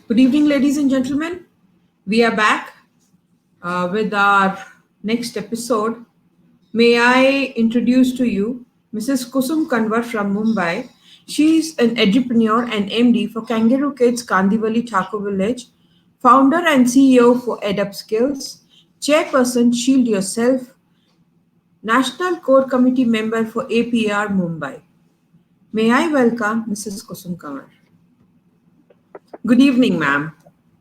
Good evening, ladies and gentlemen. We are back with our next episode. May I introduce to you Mrs. Kusum Kanwar from Mumbai. She's an entrepreneur and MD for Kangaroo Kids, Kandivali Thakur Village, founder and CEO for EdUp Skills, chairperson Shield Yourself, National Core Committee member for APR Mumbai. May I welcome Mrs. Kusum Kanwar. Good evening, ma'am.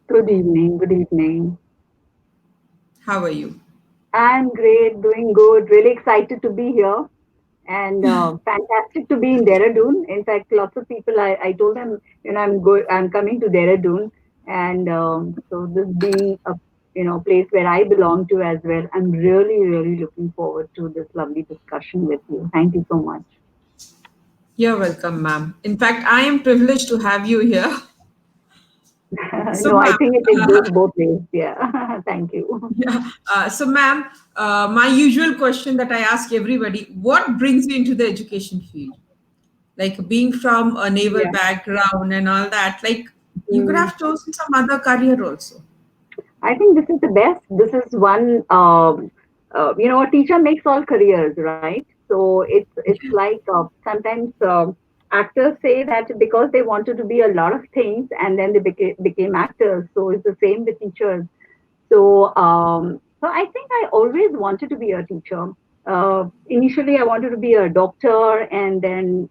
Good evening. Good evening. How are you? I'm great, doing good. Really excited to be here, and fantastic to be in Dehradun. In fact, lots of people. I told them, I'm coming to Dehradun, and so this being a place where I belong to as well. I'm really looking forward to this lovely discussion with you. Thank you so much. You're welcome, ma'am. In fact, I am privileged to have you here. So, No, I ma'am, think it goes both ways. Yeah. Thank you. yeah, ma'am, my usual question that I ask everybody: what brings you into the education field? Like being from a naval Yeah. background and all that, like you could Mm. have chosen some other career also. I think this is the best. This is one, a teacher makes all careers, right? So it's like sometimes actors say that because they wanted to be a lot of things and then they became actors. So it's the same with teachers. So I think I always wanted to be a teacher. Initially, I wanted to be a doctor and then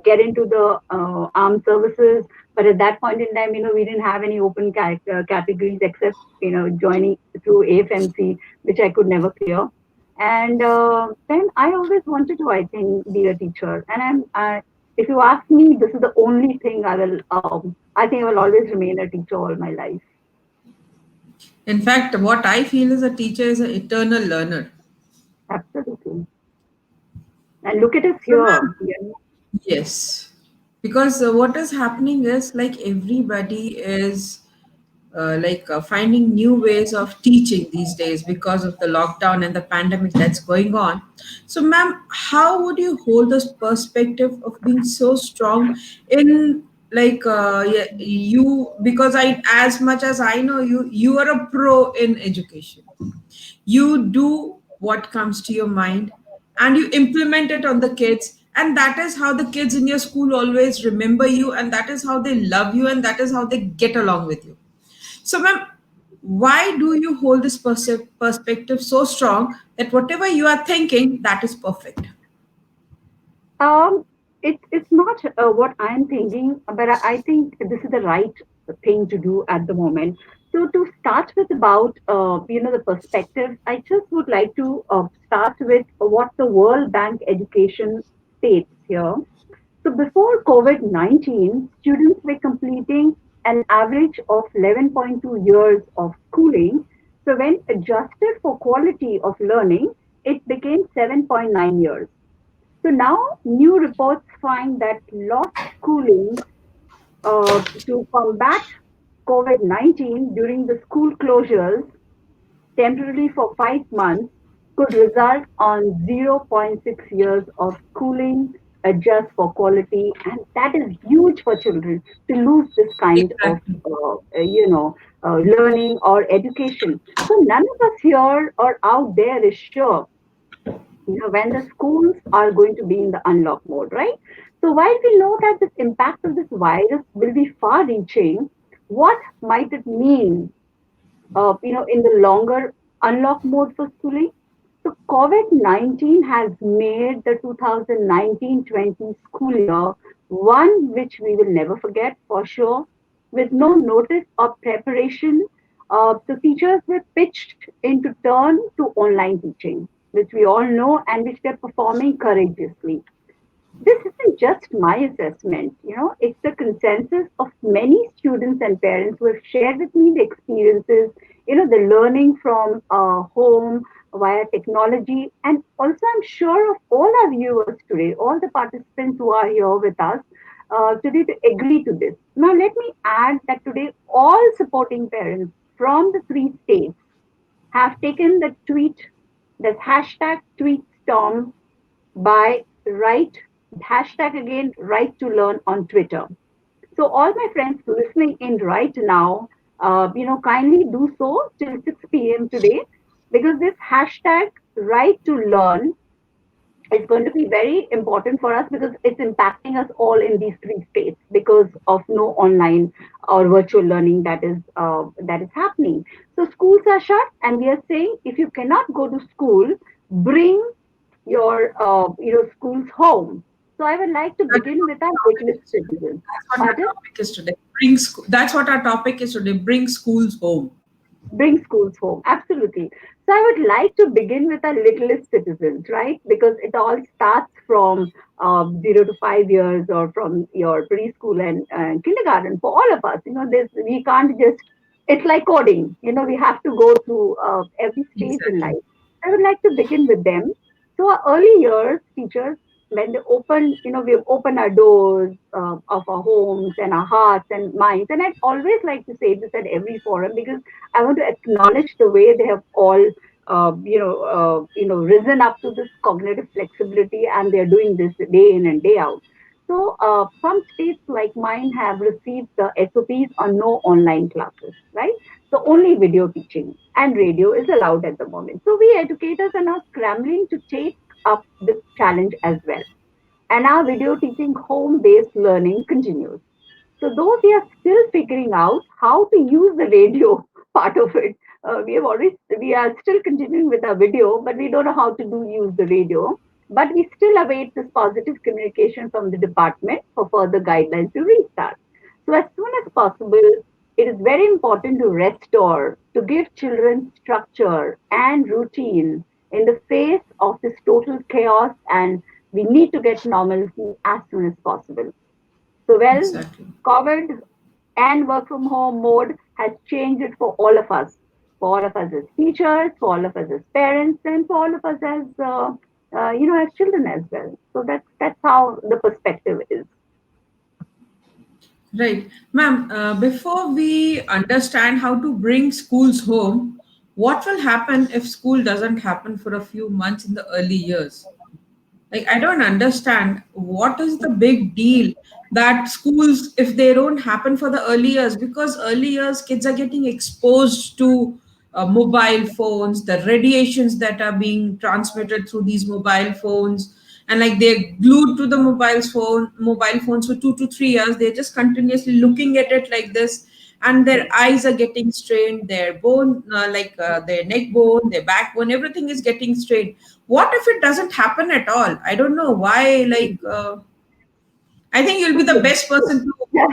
get into the armed services. But at that point in time, we didn't have any open categories except, joining through AFMC, which I could never clear. And then I always wanted to, I think, be a teacher. And if you ask me, this is the only thing I think I will always remain a teacher all my life. In fact, what I feel is a teacher is an eternal learner. Absolutely. And look at us So, here. ma'am, yes, because what is happening is like everybody is finding new ways of teaching these days because of the lockdown and the pandemic that's going on. So, ma'am, how would you hold this perspective of being so strong in yeah, you, because I, as much as I know you, you are a pro in education. You do what comes to your mind and you implement it on the kids, and that is how the kids in your school always remember you, and that is how they love you, and that is how they get along with you. So, ma'am, why do you hold this perspective so strong that whatever you are thinking, that is perfect? Um, it's not what I'm thinking, but I think this is the right thing to do at the moment. So to start with about the perspective, I just would like to start with what the World Bank education states here. So before COVID-19, students were completing an average of 11.2 years of schooling. So when adjusted for quality of learning, it became 7.9 years. So now new reports find that lost schooling to combat COVID-19 during the school closures temporarily for 5 months could result on zero point 0.6 years of schooling adjust for quality, and that is huge for children to lose this kind of Exactly. learning or education. So none of us here or out there is sure when the schools are going to be in the unlock mode, right? So while we know that this impact of this virus will be far reaching, what might it mean, in the longer unlock mode for schooling? So COVID-19 has made the 2019-20 school year one which we will never forget for sure. With no notice or preparation, the teachers were pitched into turn to online teaching, which we all know and which they're performing courageously. This isn't just my assessment, it's the consensus of many students and parents who have shared with me the experiences, the learning from home via technology. And also, I'm sure of all our viewers today, all the participants who are here with us today to agree to this. Now, let me add that today, all supporting parents from the three states have taken the tweet, this hashtag tweet storm by right hashtag again right to learn on Twitter. So all my friends listening in right now, kindly do so till 6 p.m. today, because this hashtag right to learn is going to be very important for us, because it's impacting us all in these three states because of no online or virtual learning that is happening. So schools are shut, and we are saying if you cannot go to school, bring your schools home. So I would like to That is begin what with our our topic littlest is today. citizens. That's what our Pardon? topic is today. That's what our topic is today. Bring schools home. Bring schools home. Absolutely. So I would like to begin with our littlest citizens, right? Because it all starts from 0 to 5 years, or from your preschool and kindergarten. For all of us, this we can't just. It's like coding. We have to go through every stage in Exactly. life. I would like to begin with them. So our early years, teachers, when they open, we open our doors of our homes and our hearts and minds. And I'd always like to say this at every forum, because I want to acknowledge the way they have all, risen up to this cognitive flexibility, and they're doing this day in and day out. So some states like mine have received the SOPs on no online classes, right? So only video teaching and radio is allowed at the moment. So we educators are now scrambling to take up this challenge as well. And our video teaching home-based learning continues. So though we are still figuring out how to use the radio part of it, we are still continuing with our video, but we don't know how to use the radio. But we still await this positive communication from the department for further guidelines to restart. So as soon as possible, it is very important to restore, to give children structure and routine in the face of this total chaos, and we need to get normalcy as soon as possible. So, well, Exactly. COVID and work from home mode has changed it for all of us. For all of us as teachers, for all of us as parents, and for all of us as as children as well. So that's how the perspective is. Right. Ma'am, before we understand how to bring schools home, what will happen if school doesn't happen for a few months in the early years? Like, I don't understand what is the big deal that schools, if they don't happen for the early years, because early years kids are getting exposed to mobile phones, the radiations that are being transmitted through these mobile phones, and like they're glued to the mobile phones for 2 to 3 years. They're just continuously looking at it like this, and their Yes. eyes are getting strained, their bone, their neck bone, their backbone, everything is getting strained. What if it doesn't happen at all? I don't know why. I think you'll be the best person to Yeah.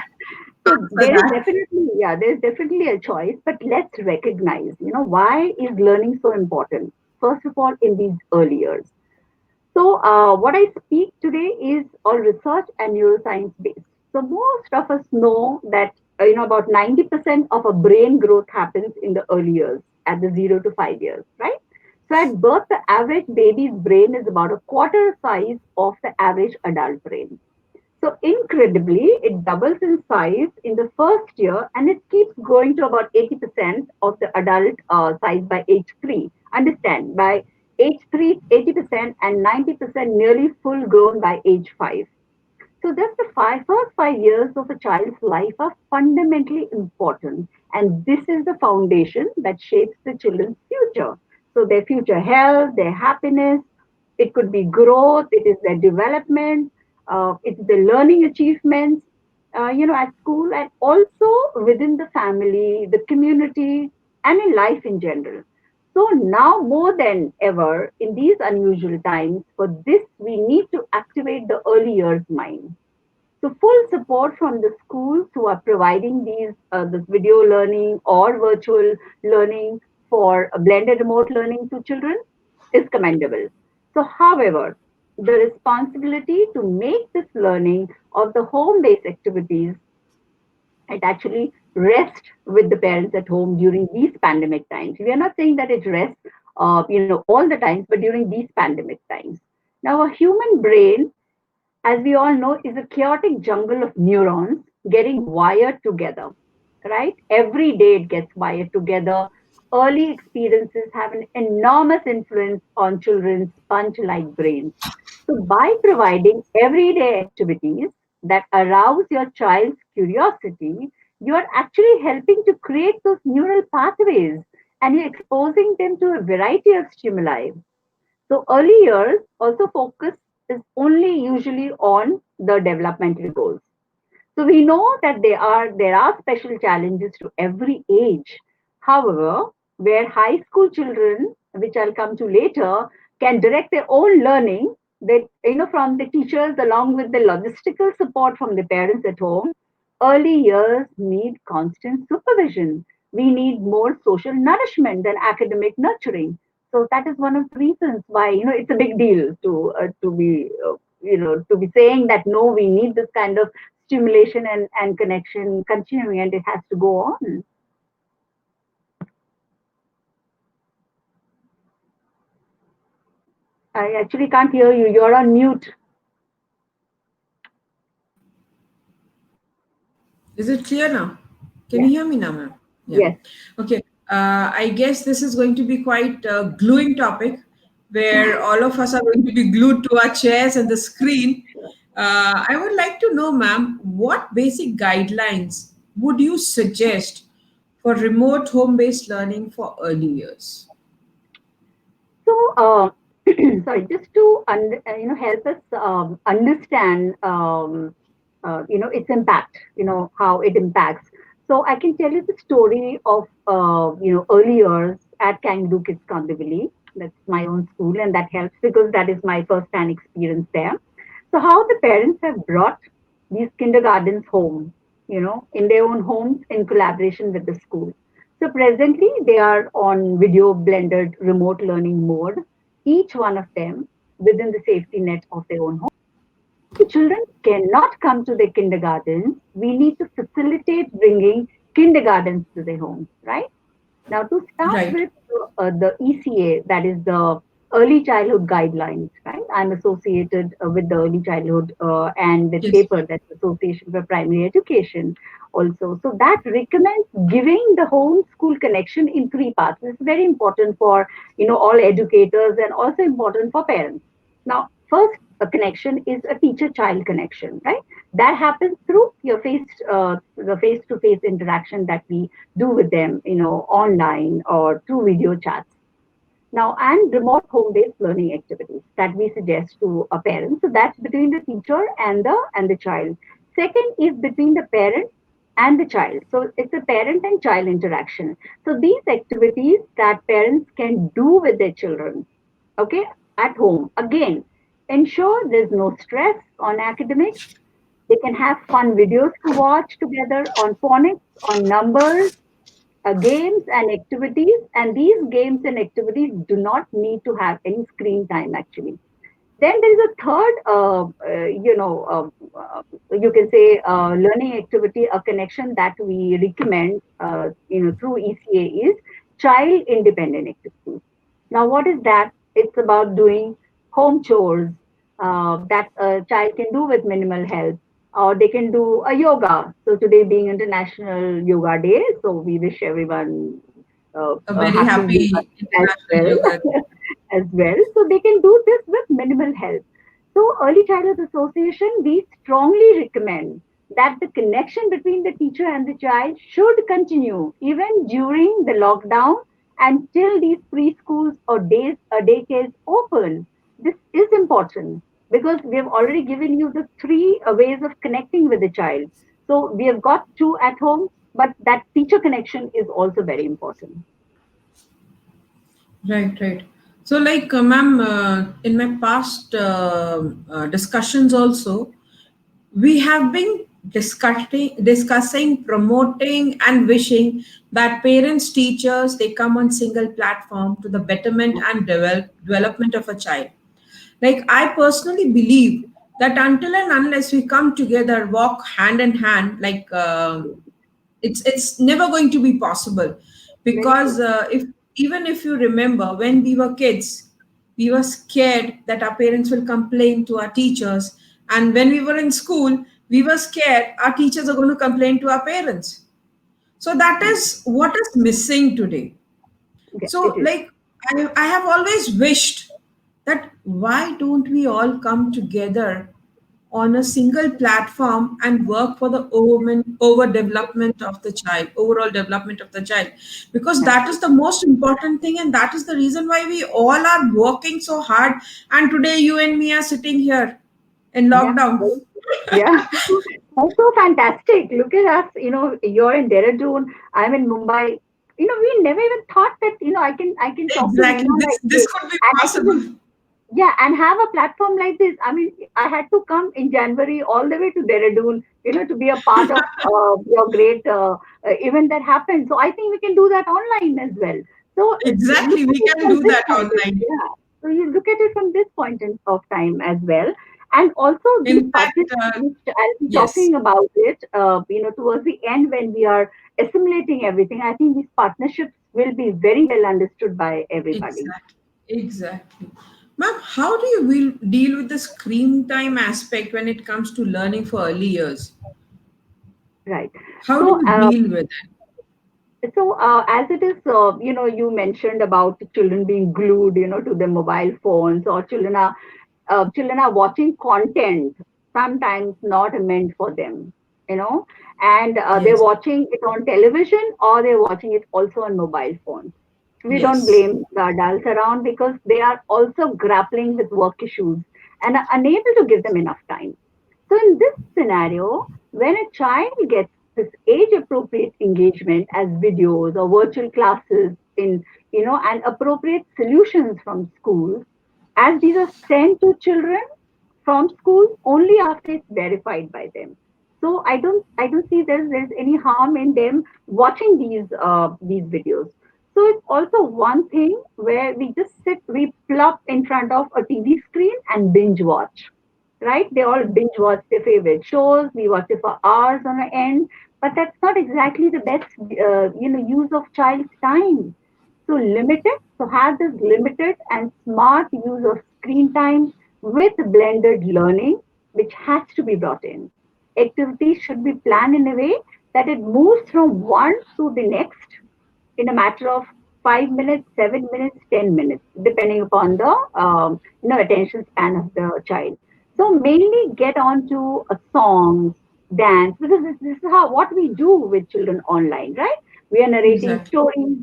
So answer that. there's definitely a choice, but let's recognize, why is learning so important? First of all, in these early years. So, what I speak today is all research and neuroscience based. So, most of us know that about 90% of a brain growth happens in the early years, at the 0 to 5 years, right? So, at birth, the average baby's brain is about a quarter size of the average adult brain. So incredibly, it doubles in size in the first year, and it keeps growing to about 80% of the adult size by age 3. Understand, by age 3, it's 80%, and 90% nearly full grown by age 5. So just the first 5 years of a child's life are fundamentally important, and this is the foundation that shapes the children's future. So their future health, their happiness, it could be growth, it is their development, it's the learning achievements, at school, and also within the family, the community, and in life in general. So now more than ever in these unusual times, for this we need to activate the early years mind. So full support from the schools who are providing these this video learning or virtual learning for a blended remote learning to children is commendable. So, however, the responsibility to make this learning of the home-based activities, it actually rests with the parents at home during these pandemic times. We are not saying that it rests, all the times, but during these pandemic times. Now, a human brain, as we all know, is a chaotic jungle of neurons getting wired together, right? Every day it gets wired together. Early experiences have an enormous influence on children's sponge like brains. So, by providing everyday activities, that arouse your child's curiosity, you are actually helping to create those neural pathways, and you're exposing them to a variety of stimuli. So early years also focus is only usually on the developmental goals. So we know that there are special challenges to every age. However, where high school children, which I'll come to later, can direct their own learning, that from the teachers along with the logistical support from the parents at home, early years need constant supervision. We need more social nourishment than academic nurturing. So that is one of the reasons why it's a big deal to be saying that no, we need this kind of stimulation and connection continuing, and it has to go on. I actually can't hear you. You're on mute. Is it clear now? Can you Yes, hear me now, ma'am? Yeah. yes. Okay. I guess this is going to be quite a gluing topic where all of us are going to be glued to our chairs and the screen. I would like to know, ma'am, what basic guidelines would you suggest for remote home based learning for early years? So, sorry, just to help us understand its impact, how it impacts. So I can tell you the story of early years at Kangaroo Kids Kandivali. That's my own school, and that helps because that is my first-hand experience there. So how the parents have brought these kindergartens home, in their own homes in collaboration with the school. So presently they are on video blended remote learning mode, each one of them within the safety net of their own home. The children cannot come to their kindergartens. We need to facilitate bringing kindergartens to their homes, right? Now, to start Right. with the ECA, that is the Early Childhood Guidelines, right? I'm associated with the Early Childhood and with Yes. paper, that's Association for Primary Education also. So that recommends giving the home school connection in three parts. It's very important for, all educators and also important for parents. Now, first, a connection is a teacher-child connection, right? That happens through your the face-to-face interaction that we do with them, online or through video chats. Now, and remote home-based learning activities that we suggest to a parent. So that's between the teacher and the child. Second is between the parent and the child. So it's a parent and child interaction. So these activities that parents can do with their children, okay, at home. Again, ensure there's no stress on academics. They can have fun videos to watch together on phonics, on numbers, games and activities. And these games and activities do not need to have any screen time actually. Then there is a third, you can say learning activity, a connection that we recommend, through ECA is child independent activities. Now, what is that? It's about doing home chores that a child can do with minimal help, or they can do a yoga. So today being International Yoga Day, so we wish everyone A a very happy yoga happy as International Yoga well. Day. As well. So they can do this with minimal help. So Early Childhood Association, we strongly recommend that the connection between the teacher and the child should continue even during the lockdown until these preschools or daycares open. This is important because we have already given you the three ways of connecting with the child. So we have got two at home, but that teacher connection is also very important. Right, right. So, like, ma'am, in my past discussions also, we have been discussing, promoting, and wishing that parents, teachers, they come on single platform to the betterment and development of a child. Like, I personally believe that until and unless we come together, walk hand in hand, like it's never going to be possible, Very because true. if even if you remember when we were kids, we were scared that our parents will complain to our teachers, and when we were in school, we were scared our teachers are going to complain to our parents. So that is what is missing today. Yeah, it So, is. like, I have always wished that why don't we all come together on a single platform and work for the overdevelopment of the child, overall development of the child, because that is the Absolutely. most important thing, and that is the reason why we all are working so hard. And today, you and me are sitting here in Yeah. lockdown. Very true. Yeah. That's so fantastic. Look at us. You're in Dehradun. I'm in Mumbai. We never even thought that, I can talk to Exactly. Reena This like this this. could be And I can possible. just, yeah, and have a platform like this. I mean, I had to come in January all the way to Dehradun, to be a part of your great event that happened. So I think we can do that online as well. So look Exactly. at We it can from do this that point of online. yeah. So you look at it from this of time as well. And also these In fact, participants, which I'll be yes, talking about it, towards the end when we are assimilating everything. I think these partnerships will be very well understood by everybody. exactly. Exactly. Ma'am, how do you will deal with the screen time aspect when it comes to learning for early years? Right. How do So, you deal with it? as it is, you mentioned about children being glued, to their mobile phones, or children are watching content sometimes not meant for them, you know, and they're Yes, watching it on television or they're watching it also on mobile phones. We don't yes, blame the adults around because they are also grappling with work issues and are unable to give them enough time. So in this scenario, when a child gets this age appropriate engagement as videos or virtual classes and appropriate solutions from schools, as these are sent to children from school only after it's verified by them. So I don't see there's any harm in them watching these videos. So it's also one thing where we plop in front of a TV screen and binge watch, right? They all binge watch their favorite shows. We watch it for hours on end, but that's not exactly the best, use of child's time. So limited, so have this limited and smart use of screen time with blended learning, which has to be brought in. Activities should be planned in a way that it moves from one to the next in a matter of 5 minutes, 7 minutes, 10 minutes, depending upon the attention span of the child. So mainly get on to songs, dance, because this is how what we do with children online, right? We are narrating exactly. stories,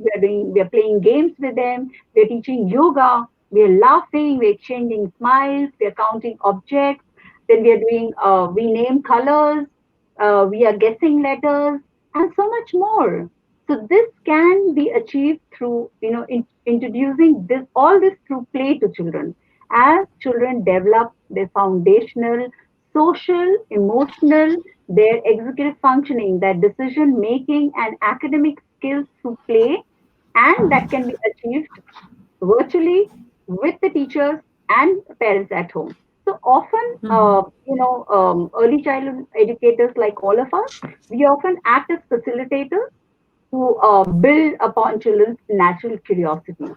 we are playing games with them, we are teaching yoga, we are laughing, we're exchanging smiles, we are counting objects, then we are doing we name colors, we are guessing letters, and so much more. So this can be achieved through, introducing all this through play to children. As children develop their foundational, social, emotional, their executive functioning, their decision making and academic skills through play, and that can be achieved virtually with the teachers and parents at home. So often, Mhm. early childhood educators like all of us, we often act as facilitators to build upon children's natural curiosity,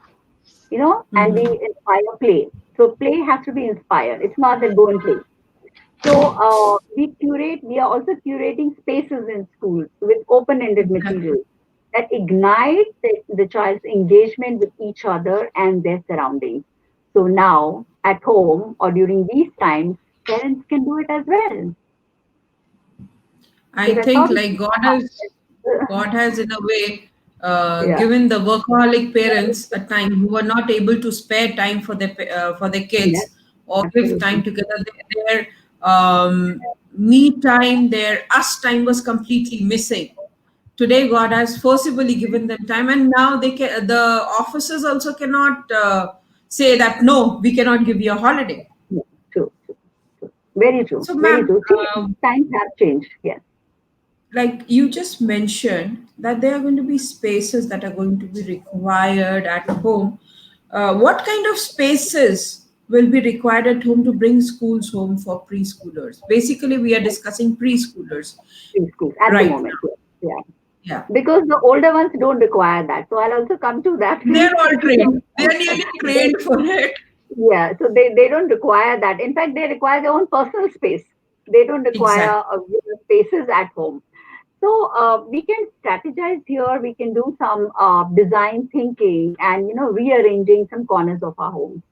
and we Mhm. inspire play. So play has to be inspired. It's not that go and play. So we are also curating spaces in schools with open-ended Exactly. materials that ignite the child's engagement with each other and their surroundings. So now at home or during these times, parents can do it as well. I Because I think thought it like was God has in a way yeah, given the workaholic parents a time who are not able to spare time for their yes, kids or give time absolutely. together. Their me time, their us time was completely missing. Today, God has forcibly given them time, and now the officers also cannot say that no, we cannot give you a holiday. Yeah, true, true, true. Very true, So, very ma'am, true. Times have changed. Yes, like you just mentioned that there are going to be spaces that are going to be required at home. What kind of spaces will be required at home to bring schools home for preschoolers? Basically, we are discussing preschoolers preschools at the right moment. now. Yes, yeah. Yeah, Because the older ones don't require that. So I'll also come to that. they're all So, trained. They are nearly they, trained for it. yeah, so they don't require that. In fact, they require their own personal space. They don't require Exactly. spaces at home. So we can strategize here. We can do some design thinking and rearranging some corners of our home.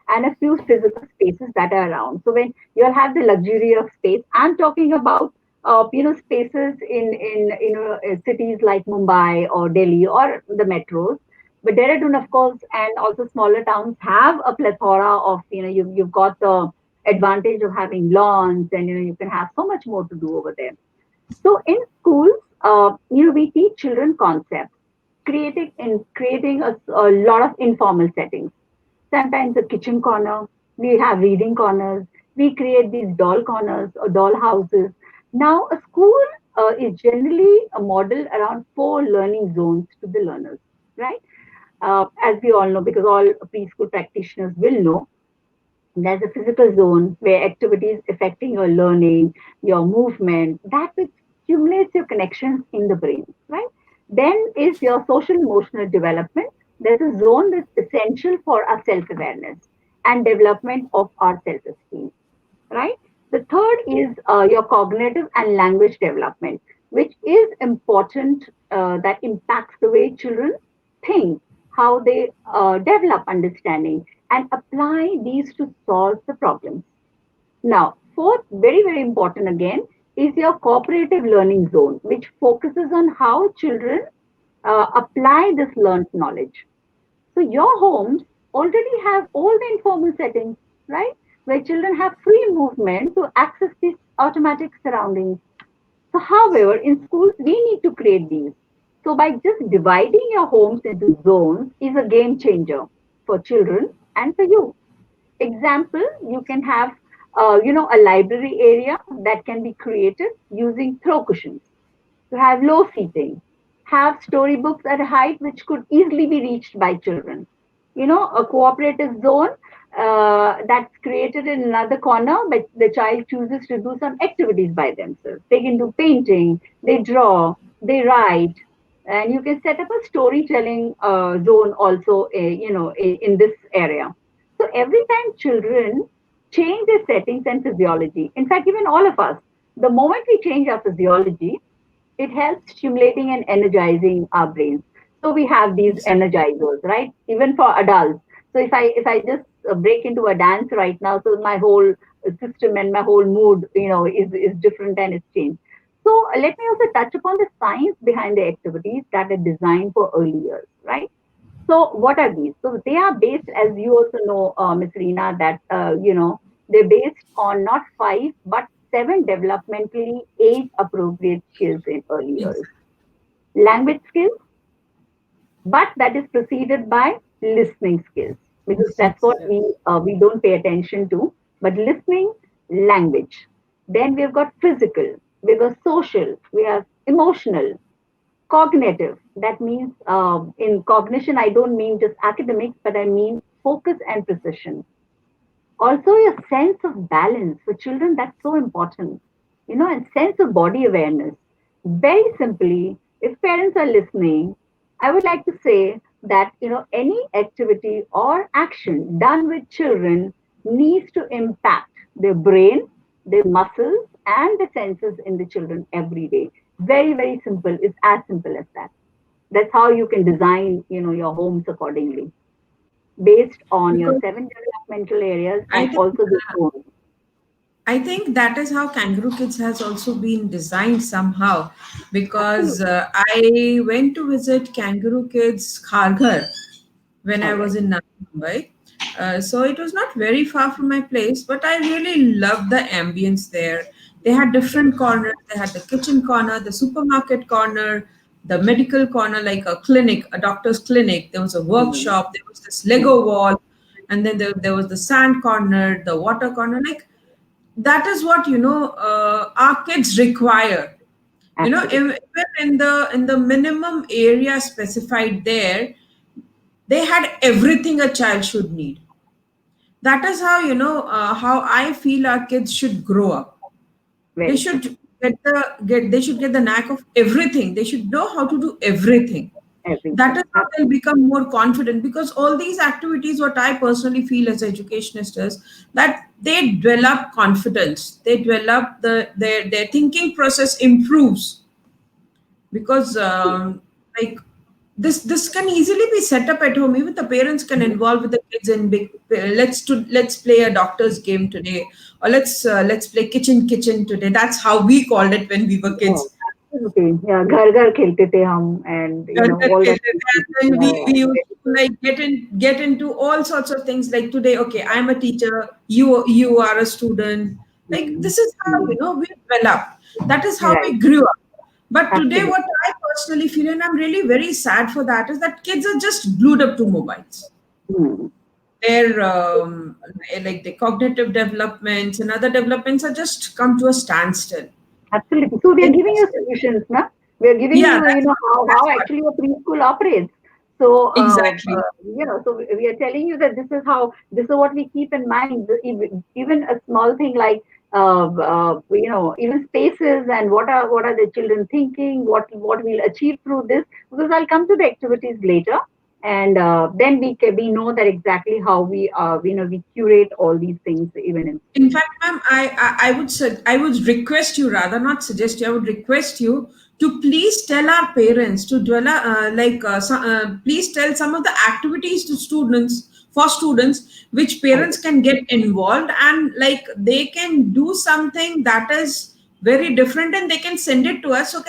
and a few physical spaces that are around. So when you'll have the luxury of space, I'm talking about spaces in cities like Mumbai or Delhi or the metros. But Dehradun, of course, and also smaller towns have a plethora of, you've got the advantage of having lawns, and you can have so much more to do over there. So in schools, we teach children concepts, creating a lot of informal settings. Sometimes a kitchen corner, we have reading corners, we create these doll corners or doll houses. Now, a school is generally a model around four learning zones to the learners, right? As we all know, because all preschool practitioners will know, there's a physical zone where activities affecting your learning, your movement, that which stimulates your connections in the brain, right? Then is your social emotional development. There's a zone that's essential for our self awareness and development of our self esteem, right? The third is your cognitive and language development, which is important, that impacts the way children think, how they develop understanding and apply these to solve the problems. Now, fourth, very, very important again, is your cooperative learning zone, which focuses on how children apply this learned knowledge. So your homes already have all the informal settings, right? Where children have free movement to access these automatic surroundings. So, however, in schools, we need to create these. So, by just dividing your homes into zones is a game changer for children and for you. Example, you can have, a library area that can be created using throw cushions to have low seating, have storybooks at a height which could easily be reached by children. A cooperative zone that's created in another corner, but the child chooses to do some activities by themselves. They can do painting, they draw, they write, and you can set up a storytelling zone also, in this area. So every time children change their settings and physiology, in fact, even all of us, the moment we change our physiology, it helps stimulating and energizing our brains. So we have these Exactly. energizers, right? Even for adults. So if I just break into a dance right now, so my whole system and my whole mood, is different and it's changed. So let me also touch upon the science behind the activities that are designed for early years, right? So what are these? So they are based, as you also know, Ms. Reena, that they're based on not five but seven developmentally age-appropriate skills in early years. Exactly. Language skills, but that is preceded by listening skills, because that's what we don't pay attention to. But listening, language. Then we've got physical, we've got social, we have emotional, cognitive. That means, in cognition, I don't mean just academics, but I mean focus and precision. Also, your sense of balance for children, that's so important, and sense of body awareness. Very simply, if parents are listening, I would like to say that, any activity or action done with children needs to impact their brain, their muscles, and the senses in the children every day. Very, very simple. It's as simple as that. That's how you can design, your homes accordingly, based on your Because seven developmental areas I and think also the zones. I think that is how Kangaroo Kids has also been designed somehow, because Absolutely. I went to visit Kangaroo Kids Kharghar when I All was right. in Navi Mumbai. So it was not very far from my place, but I really loved the ambience there. They had different corners. They had the kitchen corner, the supermarket corner, the medical corner, like a clinic, a doctor's clinic. There was a Mm, workshop. There was this yeah, Lego wall, and then there was the sand corner, the water corner. Like that is what our kids require. absolutely. Even in the minimum area specified there, they had everything a child should need. That is how how I feel our kids should grow up. They Very true. should get the knack of everything. They should know how to do everything. That is Everything. how they'll become more confident, because all these activities, what I personally feel as educationist is that they develop confidence. They develop their thinking process improves, because Absolutely. like this can easily be set up at home. Even the parents can Mhm. involve with the kids in big, let's play a doctor's game today, or let's play kitchen today. That's how we called it when we were Yeah, kids. absolutely. Yeah, घर घर खेलते थे हम, and घर घर all that. खेलते थे, and then Yeah, we used very to good. like get into all sorts of things. Like today, okay, I'm a teacher, you are a student. Like Mhm. this is how Mhm. we developed. That is how we Right. grew up. But today, Absolutely. what I personally feel, and I'm really very sad for that, is that kids are just glued up to mobiles. Hmm. Their like the cognitive developments and other developments are just come to a standstill. Absolutely. So we are giving you It's, solutions, na? We are giving yeah, you, how that's what actually a preschool operates. So, exactly. so we are telling you that this is what we keep in mind. Even a small thing like, even spaces, and what are the children thinking, what we'll achieve through this. Because I'll come to the activities later, and then we know that exactly how we curate all these things even in In school. fact, ma'am, I would request you, rather not suggest you, I would request you to please tell our parents to dwell, please tell some of the activities to students, for students, which I parents will. can get involved, and like they can do something that is very different, and they can send it to us, so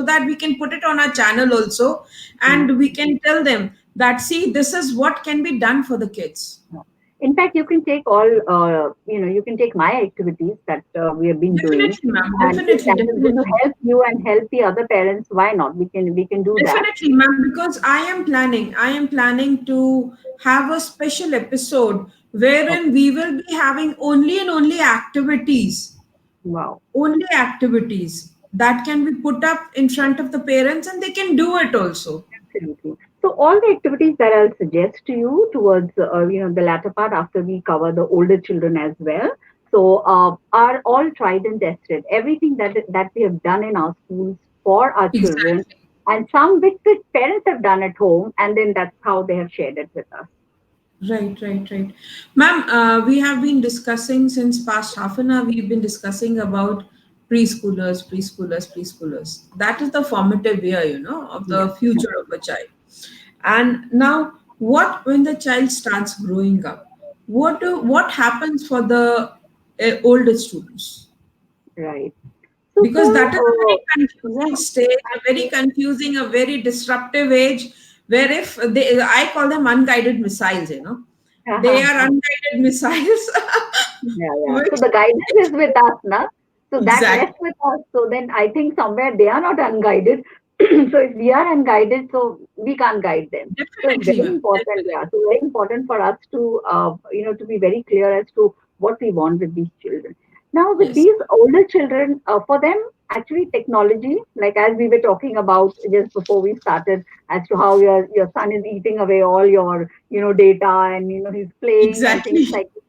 that we can put it on our channel also, Yeah. and we can tell them that, see, this is what can be done for the kids. No. In fact, you can take my activities that we have been doing, Definitely, ma'am. and if Definitely, that is going to definitely. help you and help the other parents, why not? We can do that. Definitely, ma'am, because I am planning to have a special episode wherein Okay. we will be having Wow. only activities that can be put up in front of the parents, and they can do it also. Absolutely. So all the activities that I'll suggest to you towards the latter part after we cover the older children as well. So are all tried and tested. Everything that we have done in our schools for our children, Exactly. and some which the parents have done at home, and then that's how they have shared it with us. Right, right, right. Ma'am, we have been discussing since past half an hour, we've been discussing about preschoolers. That is the formative year, of Yeah. the future of a child. And now, what when the child starts growing up? What happens for the older students? Right. So, Because that is a sir, very confusing yeah, stage, a very actually, confusing, a very disruptive age, where if they, I call them unguided missiles, they are unguided missiles, yeah, yeah. So which the guidance is with us, na? So that exactly, rests with us. So then I think somewhere they are not unguided. So if we are unguided, so we can't guide them. So it's definitely, very ma'am, important, definitely, yeah. So very important for us to be very clear as to what we want with these children. Now, with yes, these older children, for them, actually technology, like as we were talking about just before we started, as to how your son is eating away all your data, and he's playing and things exactly, like this.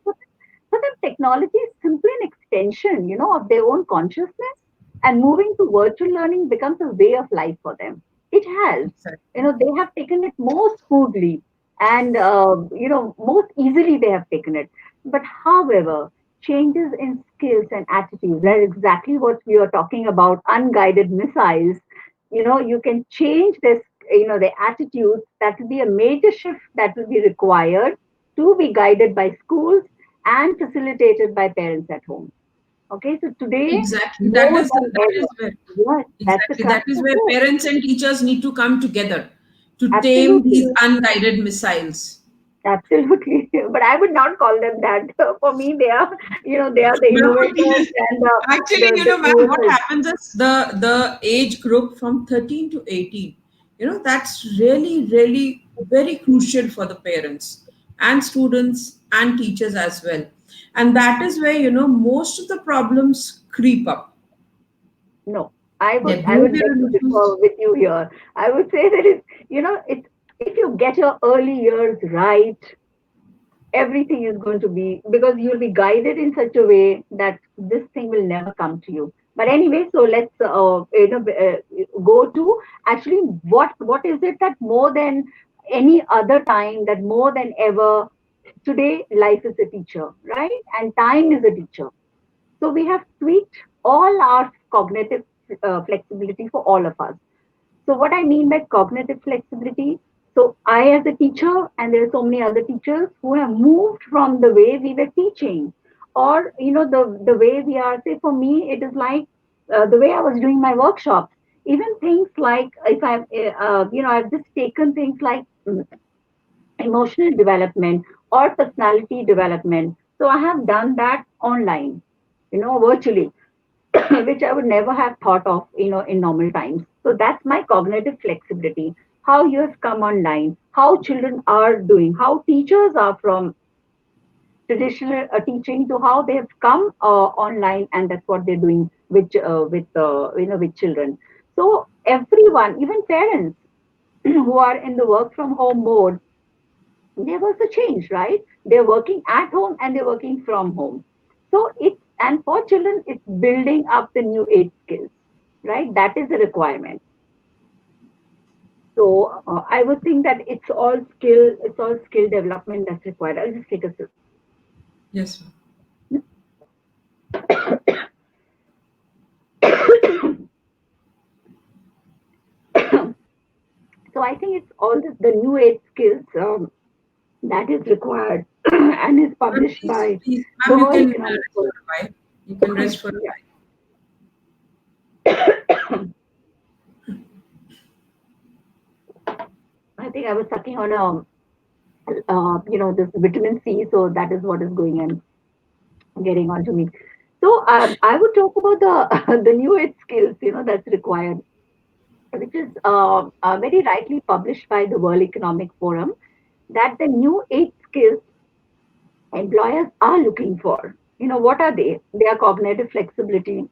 For them, technology is simply an extension, of their own consciousness, and moving to virtual learning becomes a way of life for them. It has, exactly, they have taken it most smoothly, and most easily they have taken it. But however, changes in skills and attitudes, that is exactly what we are talking about, unguided missiles. You can change this, the attitudes. That will be a major shift that will be required to be guided by schools and facilitated by parents at home. Okay, so today, exactly. That more is than that is ever, where yes, that's the exactly that crux is of where it. parents and teachers need to come together to tame Absolutely, these unguided missiles. absolutely. But I would not call them that. For me, they are the No, innovators and actually, the ma'am, what creators. happens is the age group from 13 to 18, that's really very crucial for the parents and students and teachers as well. And that is where, most of the problems creep up. No, I would Their I would beg behavioral to issues. differ with you here. I would say that it's if you get your early years right, everything is going to be, because you'll be guided in such a way that this thing will never come to you. But anyway, so let's go to actually what is it that more than any other time, that more than ever today, life is a teacher, right? And time is a teacher. So we have tweaked all our cognitive flexibility for all of us. So what I mean by cognitive flexibility, so I as a teacher, and there are so many other teachers who have moved from the way we were teaching, or the way we are. Say for me, it is like the way I was doing my workshops. Even things like if I've just taken things like emotional development or personality development. So I have done that online, virtually, which I would never have thought of, in normal times. So that's my cognitive flexibility. How you have come online, how children are doing, how teachers are from traditional teaching to how they have come online, and that's what they're doing with children. So everyone, even parents who are in the work from home mode, there was a change, right? They're working at home and they're working from home. So and for children, it's building up the new age skills, right? That is the requirement. So I would think that it's all skill development that's required. I'll just take a sip. Yes, ma'am. So I think it's all the new age skills that is required and is Ma'am, published please, by please, the ma'am, you World can Economic rest for Forum. a while. You can rest for a Yeah. while. I think I was sucking on this vitamin C, so that is what is going and getting onto me. So I would talk about the the new age skills, that's required, which is very rightly published by the World Economic Forum, that the new age skills employers are looking for. What are they? They are cognitive flexibility,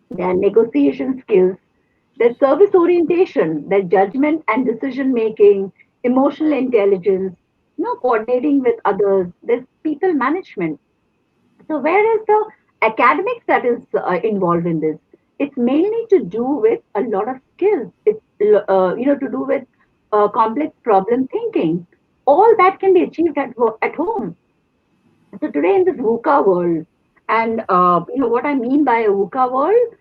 their negotiation skills, their service orientation, their judgment and decision making, emotional intelligence, coordinating with others, there's people management. So where is the academics that is involved in this? It's mainly to do with a lot of skills. It's to do with complex problem thinking. All that can be achieved at home. So today in this VUCA world, and what I mean by a VUCA world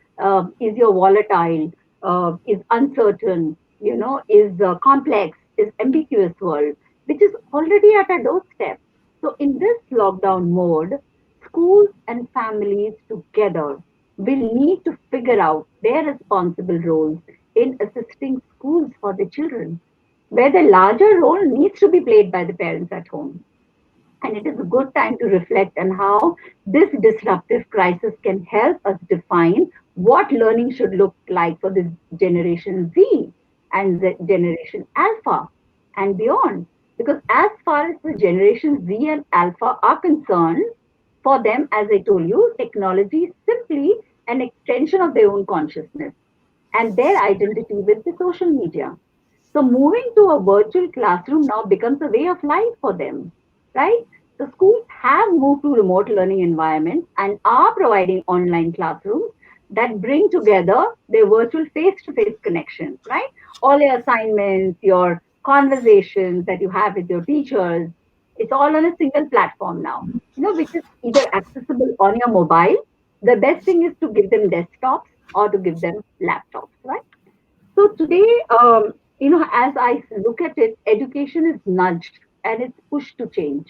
is your volatile, is uncertain, is complex, is ambiguous world, which is already at our doorstep. So in this lockdown mode, schools and families together will need to figure out their responsible roles in assisting schools for the children, where the larger role needs to be played by the parents at home. And it is a good time to reflect on how this disruptive crisis can help us define what learning should look like for this generation Z and the generation Alpha and beyond. Because as far as the generation Z and Alpha are concerned, for them, as I told you, technology is simply an extension of their own consciousness and their identity with the social media. So moving to a virtual classroom now becomes a way of life for them, right? So schools have moved to remote learning environments and are providing online classrooms that bring together their virtual face-to-face connection, right? All your assignments, your conversations that you have with your teachers, it's all on a single platform now, which is either accessible on your mobile. The best thing is to give them desktops or to give them laptops, right? So today, as I look at it, education is nudged and it's pushed to change.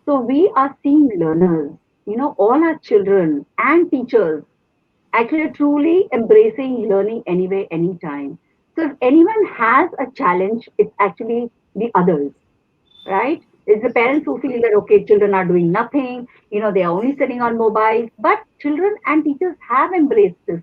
So we are seeing learners, all our children and teachers actually truly embracing learning anywhere, anytime. So if anyone has a challenge, it's actually the others, right? It's the parents who feel that, okay, children are doing nothing, they are only sitting on mobiles, but children and teachers have embraced this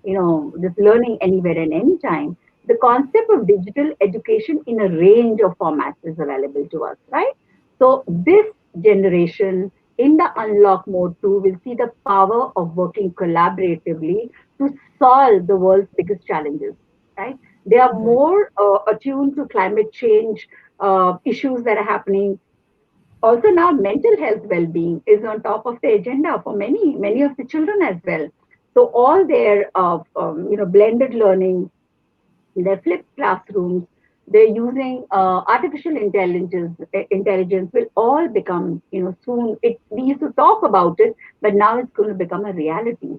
learning anywhere and anytime. The concept of digital education in a range of formats is available to us, right? So this generation in the unlock mode too will see the power of working collaboratively to solve the world's biggest challenges, right? They are Right. more attuned to climate change issues that are happening. Also, now mental health well-being is on top of the agenda for many of the children as well. So all their blended learning, their flipped classrooms, they're using artificial intelligence will all become, soon. We used to talk about it, but now it's going to become a reality.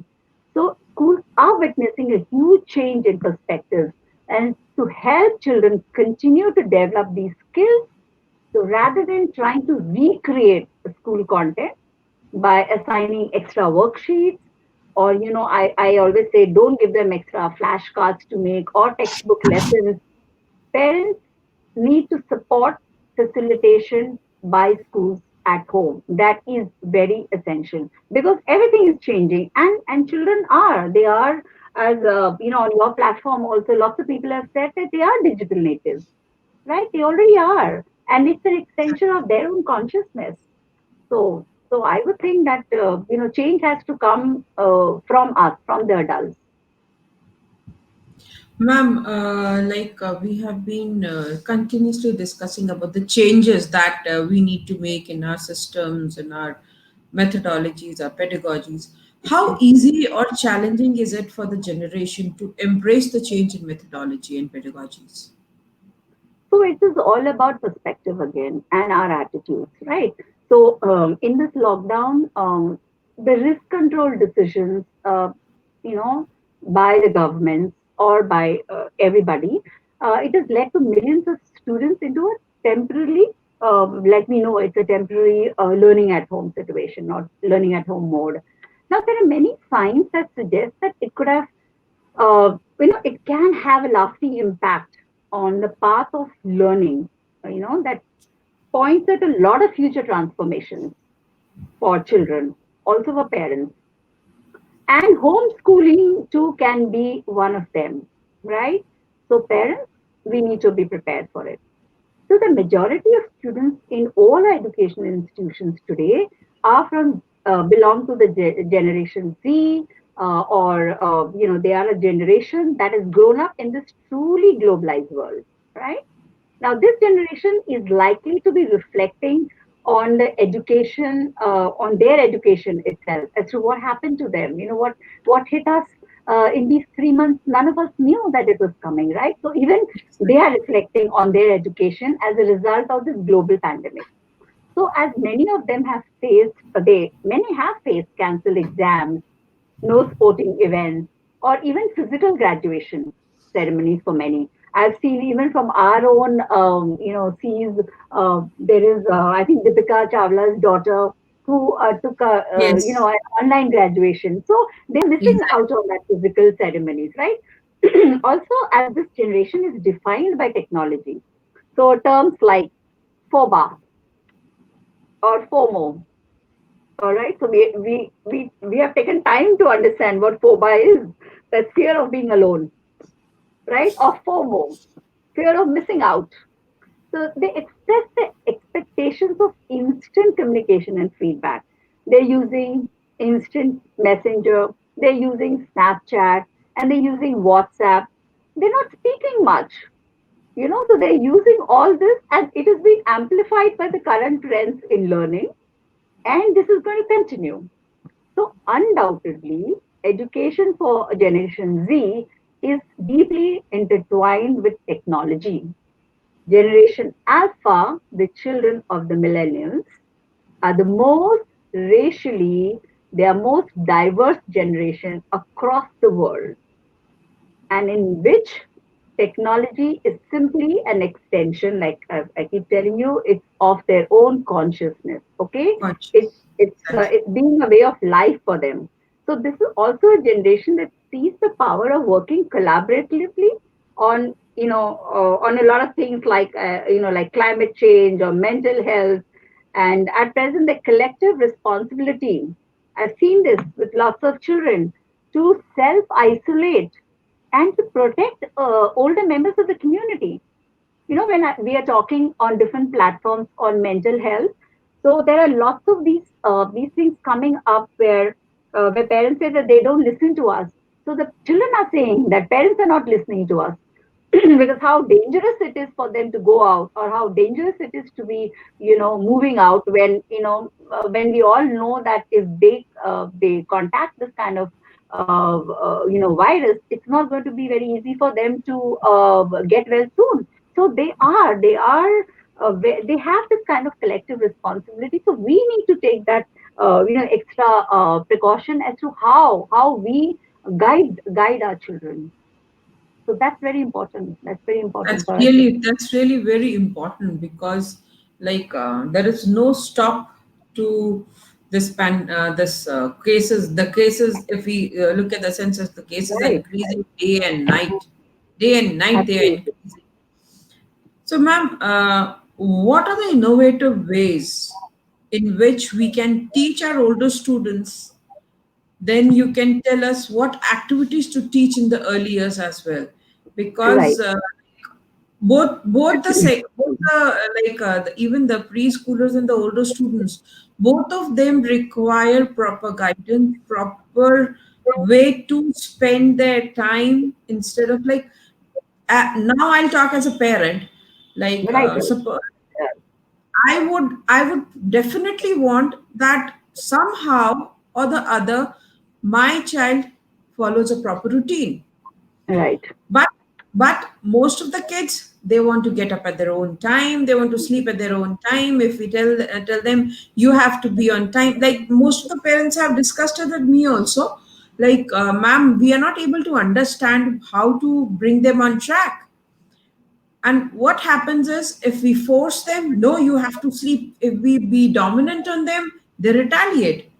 So schools are are witnessing a huge change in perspectives. And to help children continue to develop these skills, so rather than trying to recreate the school content by assigning extra worksheets, or I always say don't give them extra flashcards to make or textbook lessons. Parents need to support facilitation by schools at home. That is very essential because everything is changing, and children are they are as on your platform also lots of people have said that they are digital natives, right? They already are, and it's an extension of their own consciousness. So I would think that change has to come from us, from the adults. Ma'am, we have been continuously discussing about the changes that we need to make in our systems, in our methodologies, our pedagogies. How easy or challenging is it for the generation to embrace the change in methodology and pedagogies? So it is all about perspective again and our attitudes, right? So in this lockdown, the risk control decisions, you know, by the governments or by everybody, it has led to millions of students into a temporarily, let me know, it's a temporary learning at home situation, not learning at home mode. Now there are many signs that suggest that it could have it can have a lasting impact on the path of learning, that points at a lot of future transformations for children, also for parents. And homeschooling too can be one of them, right? So, parents, we need to be prepared for it. So the majority of students in all educational institutions today are from belong to the generation Z, or they are a generation that has grown up in this truly globalized world, right? Now, this generation is likely to be reflecting on the education, on their education itself, as to what happened to them. What hit us in these 3 months. None of us knew that it was coming, right? So even they are reflecting on their education as a result of this global pandemic. So as many of them have faced, many have faced cancelled exams, no sporting events, or even physical graduation ceremonies for many. I've seen even from our own, sees there is, I think, Deepika Chawla's daughter who took Yes, an online graduation. So they're missing out exactly. on that physical ceremonies, right? Also, as this generation is defined by technology, so terms like FOBA or FOMO. All right, so we have taken time to understand what FOBA is. That's fear of being alone, right? Or FOMO, fear of missing out. So they express the expectations of instant communication and feedback. They're using instant messenger, they're using Snapchat, and they're using WhatsApp. They're not speaking much, so they're using all this, and it is being amplified by the current trends in learning, and this is going to continue. So, undoubtedly, education for Generation Z is deeply intertwined with technology. Generation Alpha, the children of the millennials, are the most racially, they are most diverse generation across the world, and in which technology is simply an extension, like I keep telling you, it's of their own consciousness. Okay, it's Conscious. it's being a way of life for them. So this is also a generation that sees the power of working collaboratively on on a lot of things like like climate change or mental health, and at present the collective responsibility. I've seen this with lots of children to self isolate and to protect older members of the community. When we are talking on different platforms on mental health, so there are lots of these things coming up where parents say that they don't listen to us. So the children are saying that parents are not listening to us. Because how dangerous it is for them to go out, or how dangerous it is to be moving out when when we all know that if they contact this kind of virus, it's not going to be very easy for them to get well soon. So they have this kind of collective responsibility. So we need to take that extra precaution as to how we guide our children. So that's very important. That's very important for us. That's really very important because there is no stop to this cases. The cases, if we look at the census, the cases are Right. increasing day and night. Day and night they are Absolutely. increasing. So, ma'am, what are the innovative ways in which we can teach our older students? Then you can tell us what activities to teach in the early years as well, Right. because both the even the preschoolers and the older students, both of them require proper guidance, proper way to spend their time instead of now I'll talk as a parent. Right. Right. Suppose I would definitely want that somehow or the other my child follows a proper routine. Right. But most of the kids, they want to get up at their own time, they want to sleep at their own time. If we tell them you have to be on time, like most of the parents have discussed it with me also, ma'am, we are not able to understand how to bring them on track. And what happens is, if we force them, no, you have to sleep, if we be dominant on them, they retaliate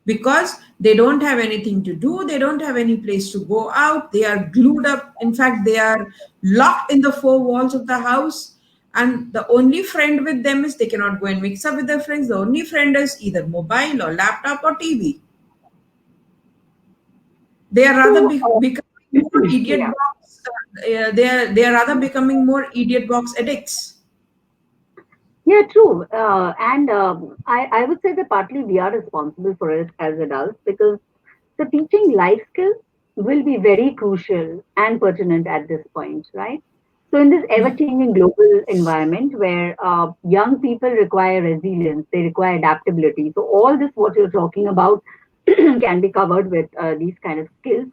because they don't have anything to do, they don't have any place to go out, they are glued up. In fact, they are locked in the four walls of the house. And the only friend with them is they cannot go and mix up with their friends. The only friend is either mobile or laptop or TV. They are rather So, becoming more idiot yeah. box. They are rather becoming more idiot box addicts. Yeah, true. And I would say that partly we are responsible for it as adults, because the teaching life skills will be very crucial and pertinent at this point, right? So, in this ever Yeah. changing global environment where young people require resilience, they require adaptability. So, all this, what you're talking about, can be covered with these kind of skills.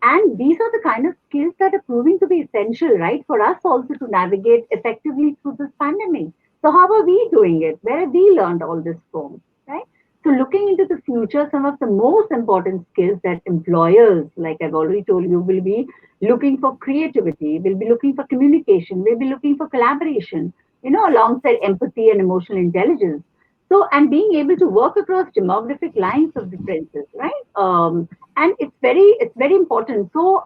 And these are the kind of skills that are proving to be essential, right, for us also to navigate effectively through this pandemic. So, how are we doing it? Where have we learned all this from, right? So, looking into the future, some of the most important skills that employers, like I've already told you, will be looking for creativity, will be looking for communication, will be looking for collaboration, alongside empathy and emotional intelligence. So, and being able to work across demographic lines of differences, right? And it's very important. So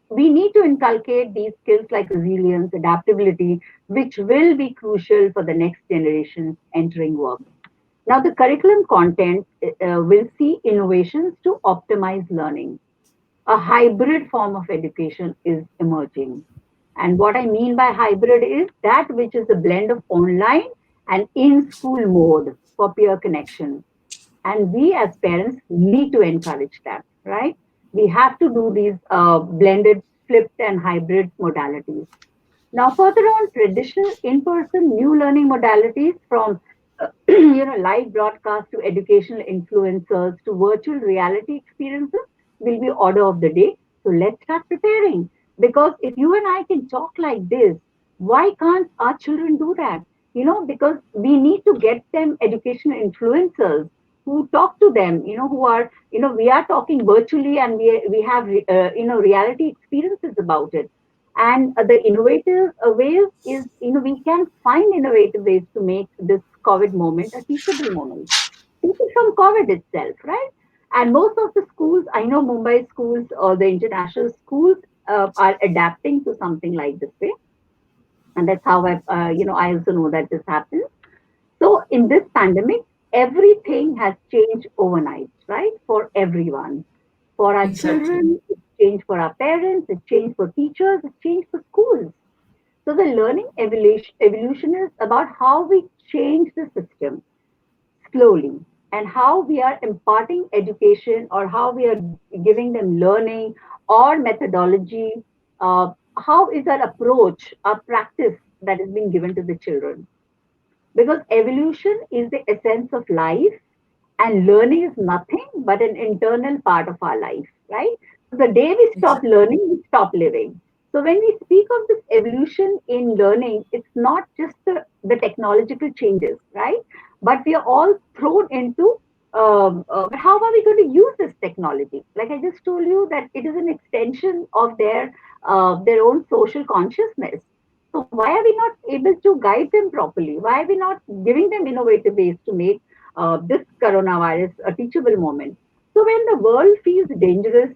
we need to inculcate these skills like resilience, adaptability, which will be crucial for the next generation entering work. Now, the curriculum content will see innovations to optimize learning. A hybrid form of education is emerging. And what I mean by hybrid is that which is a blend of online and in school mode for peer connection. And we as parents need to encourage that, right? We have to do these blended, flipped, and hybrid modalities. Now, further on, traditional in-person new learning modalities from live broadcast to educational influencers to virtual reality experiences will be order of the day. So let's start preparing, because if you and I can talk like this, why can't our children do that? Because we need to get them educational influencers who talk to them. Who are we are talking virtually, and we have reality experiences about it. And the innovative ways is, we can find innovative ways to make this COVID moment a teachable moment. Teach it from COVID itself, right? And most of the schools, I know Mumbai schools or the international schools are adapting to something like this way. And that's how I also know that this happens. So in this pandemic, everything has changed overnight, right? For everyone. For our Exactly. children, it's changed for our parents, it's changed for teachers, it's changed for schools. So the learning evolution is about how we change the system slowly, and how we are imparting education, or how we are giving them learning or methodology. How is our approach, our practice that is being given to the children? Because evolution is the essence of life, and learning is nothing but an internal part of our life, right? So the day we stop Exactly. learning, we stop living. So when we speak of this evolution in learning, it's not just the technological changes, right? But we are all thrown into But how are we going to use this technology? Like I just told you that it is an extension of their own social consciousness. So why are we not able to guide them properly? Why are we not giving them innovative ways to make this coronavirus a teachable moment? So when the world feels dangerous,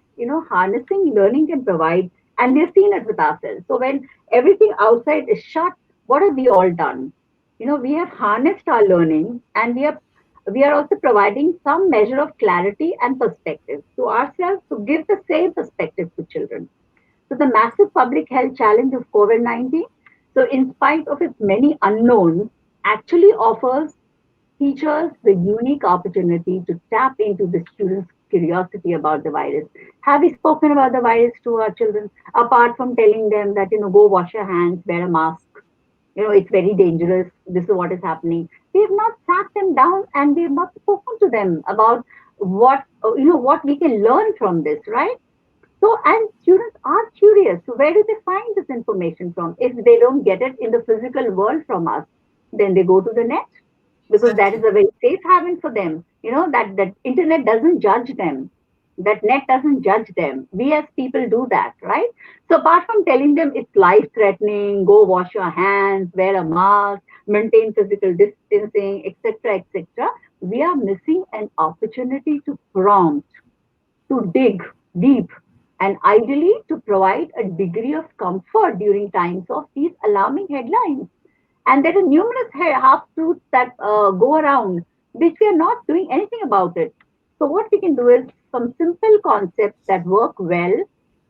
harnessing learning can provide, and we've seen it with ourselves. So when everything outside is shut, what have we all done? We have harnessed our learning, and we are also providing some measure of clarity and perspective to ourselves to give the same perspective to children. So the massive public health challenge of COVID-19, so in spite of its many unknowns, actually offers teachers the unique opportunity to tap into the students' curiosity about the virus. Have we spoken about the virus to our children apart from telling them that, go wash your hands, wear a mask, it's very dangerous, this is what is happening? We have not sat them down and we have not spoken to them about what we can learn from this, right? So, and students are curious. So, where do they find this information from? If they don't get it in the physical world from us, then they go to the net, because that is Exactly. a very safe haven for them. That internet doesn't judge them. That net doesn't judge them. We as people do that, right? So apart from telling them it's life threatening, go wash your hands, wear a mask, maintain physical distancing, etc., etc., we are missing an opportunity to prompt, to dig deep, and ideally to provide a degree of comfort during times of these alarming headlines. And there are numerous half truths that go around, which we are not doing anything about it. So, what we can do is some simple concepts that work well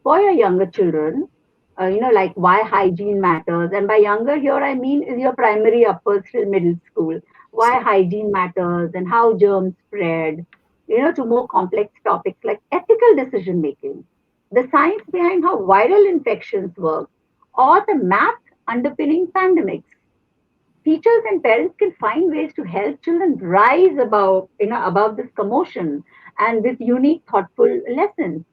for your younger children, like why hygiene matters. And by younger here, I mean is your primary, upper, till middle school. Why Exactly. hygiene matters and how germs spread, to more complex topics like ethical decision making, the science behind how viral infections work, or the math underpinning pandemics. Teachers and parents can find ways to help children rise above this commotion and with unique thoughtful lessons,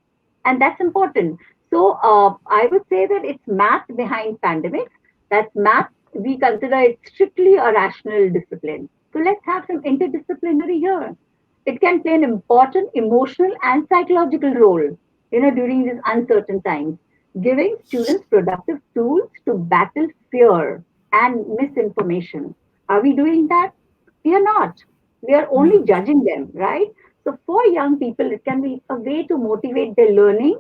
and that's important. So I would say that it's math behind pandemics. That's math. We consider it strictly a rational discipline. So let's have some interdisciplinary here. It can play an important emotional and psychological role, during these uncertain times, giving students productive tools to battle fear and misinformation. Are we doing that? We are not. We are only judging them, right? So for young people, it can be a way to motivate their learning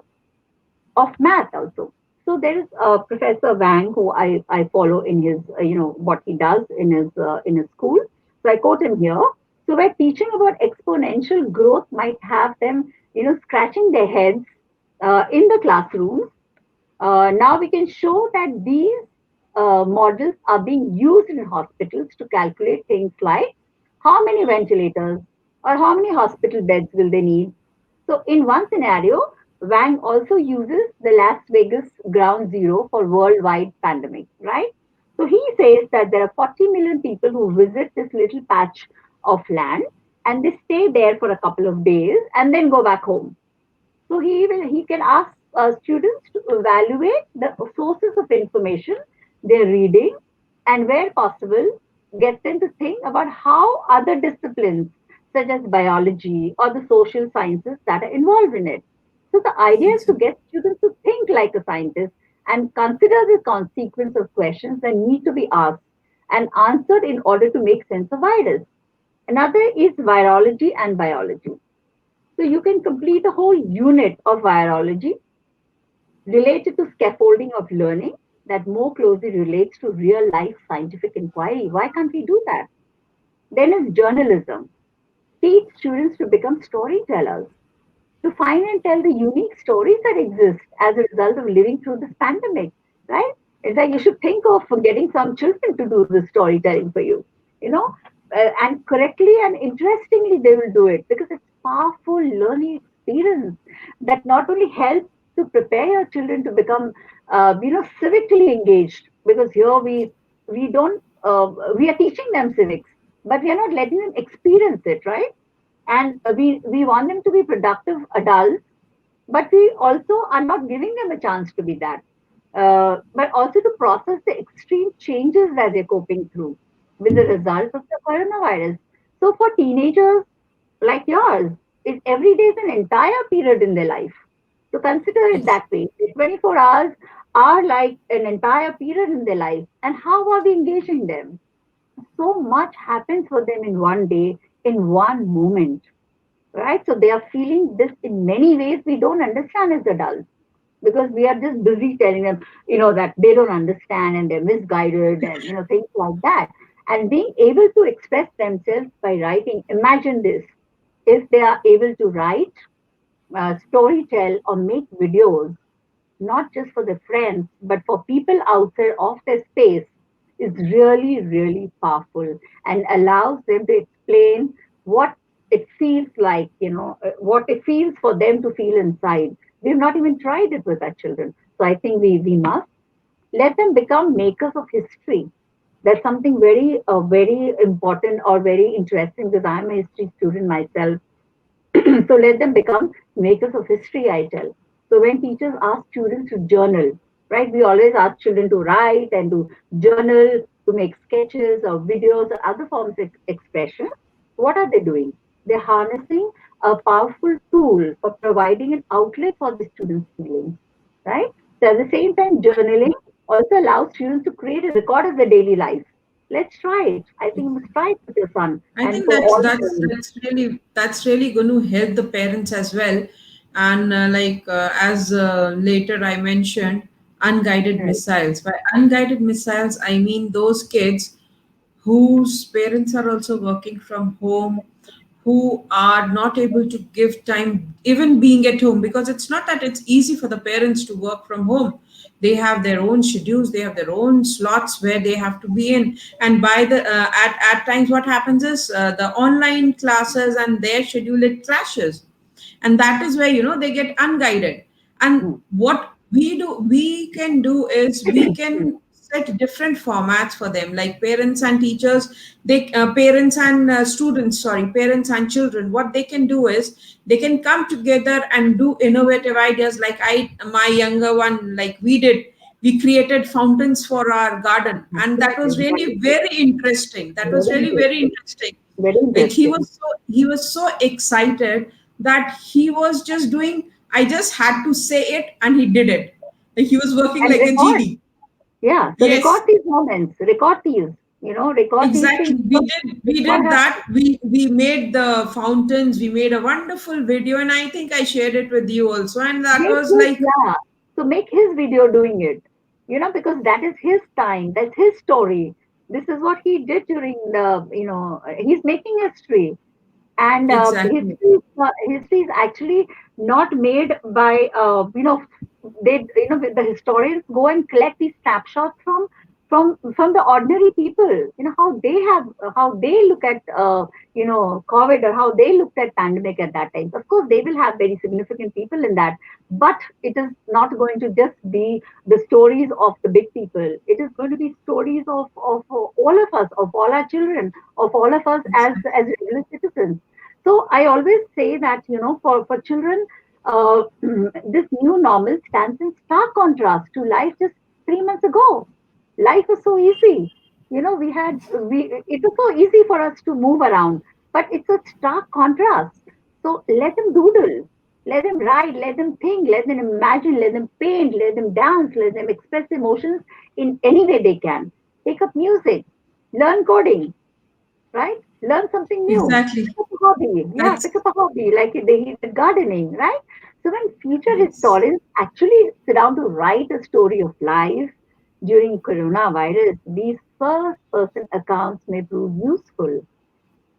of math also. So there is Professor Wang, who I follow in his, what he does in his school. So I quote him here. So where teaching about exponential growth might have them, scratching their heads in the classrooms, now we can show that these models are being used in hospitals to calculate things like how many ventilators or how many hospital beds will they need. So in one scenario, Wang also uses the Las Vegas ground zero for worldwide pandemic, right? So he says that there are 40 million people who visit this little patch of land, and they stay there for a couple of days and then go back home. So he can ask students to evaluate the sources of information they're reading, and where possible, get them to think about how other disciplines such as biology or the social sciences that are involved in it. So the idea is to Exactly. get students to think like a scientist and consider the consequence of questions that need to be asked and answered in order to make sense of virus. Another is virology and biology. So you can complete a whole unit of virology related to scaffolding of learning that more closely relates to real life scientific inquiry. Why can't we do that? Then is journalism. Teach students to become storytellers, to find and tell the unique stories that exist as a result of living through this pandemic, right? In fact, you should think of getting some children to do the storytelling for you, you know, and correctly and interestingly, they will do it because it's powerful learning experience that not only helps to prepare your children to become, civically engaged. Because here we don't we are teaching them civics, but we are not letting them experience it, right? And we want them to be productive adults, but we also are not giving them a chance to be that, but also to process the extreme changes that they're coping through with the result of the coronavirus. So for teenagers, like yours. Every day is an entire period in their life. So consider it Ex- that way. The 24 hours are like an entire period in their life. And how are we engaging them? So much happens for them in one day, in one moment, right? So they are feeling this in many ways we don't understand as adults, because we are just busy telling them, that they don't understand and they're misguided and, things like that. And being able to express themselves by writing, imagine this, if they are able to write, story tell, or make videos, not just for their friends, but for people outside of their space, is really, really powerful and allows them to explain what it feels like, what it feels for them to feel inside. We've not even tried it with our children. So I think we must let them become makers of history. That's something very, very important or very interesting, because I'm a history student myself. So let them become makers of history, I tell. So when teachers ask students to journal, right, we always ask children to write and to journal, to make sketches or videos or other forms of expression. What are they doing? They're harnessing a powerful tool for providing an outlet for the students' feelings, right? So at the same time, journaling also allows students to create a record of their daily life. Let's try it. I think you must try it with your son I and think for that's all that's parents. that's really going to help the parents as well, and as later I mentioned, unguided Right. missiles. By unguided missiles, I mean those kids whose parents are also working from home, who are not able to give time even being at home, because it's not that it's easy for the parents to work from home. They have their own schedules, they have their own slots where they have to be in, and by the at times what happens is the online classes and their schedule, it clashes, and that is where they get unguided. And Mm. what we can do is we can set different formats for them, like parents and teachers, they parents and students, sorry, parents and children, what they can do is they can come together and do innovative ideas, like my younger one, like we created fountains for our garden, and that was Absolutely. really Wonderful. very interesting. That was Very really very interesting. interesting. Very Like he interesting. was so he was so excited that he was just doing, I just had to say it and he did it. Like he was working And like a record. genie. Yeah. So Yes, record these moments. Record these. Record these things. exactly. We Because did it's we what did that. happens. We made the fountains, we made a wonderful video, and I think I shared it with you also. And that Make was his, like, yeah. So make his video doing it. Because that is his time. That's his story. This is what he did during he's making history. And exactly. history is actually not made by the historians go and collect these snapshots from the ordinary people, how they look at COVID, or how they looked at pandemic at that time. Of course they will have very significant people in that, but it is not going to just be the stories of the big people. It is going to be stories of all of us, of all our children, of all of us as regular citizens. So I always say that, for children, this new normal stands in stark contrast to life just 3 months ago. Life was so easy. It was so easy for us to move around, but it's a stark contrast. So let them doodle, let them write, let them think, let them imagine, let them paint, let them dance, let them express emotions in any way they can. Take up music, learn coding, right? Learn something new. Exactly. Pick up a hobby. Yeah, That's pick up a hobby like they did gardening, right? So when future yes. historians actually sit down to write a story of life during coronavirus, these first-person accounts may prove useful.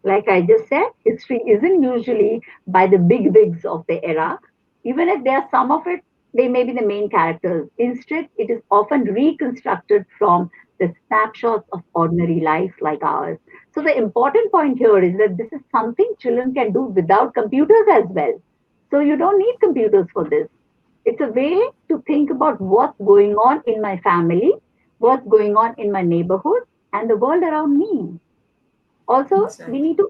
Like I just said, history isn't usually by the big wigs of the era. Even if there are some of it, they may be the main characters. Instead, it is often reconstructed from the snapshots of ordinary life like ours. So the important point here is that this is something children can do without computers as well. So you don't need computers for this. It's a way to think about what's going on in my family, what's going on in my neighborhood, and the world around me. Also, we Exactly. need to,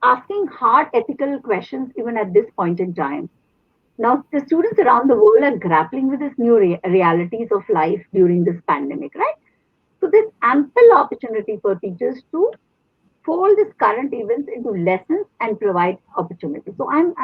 asking hard ethical questions even at this point in time. Now, the students around the world are grappling with these new realities of life during this pandemic, right? So there's ample opportunity for teachers to fold these current events into lessons and provide opportunity. So I'm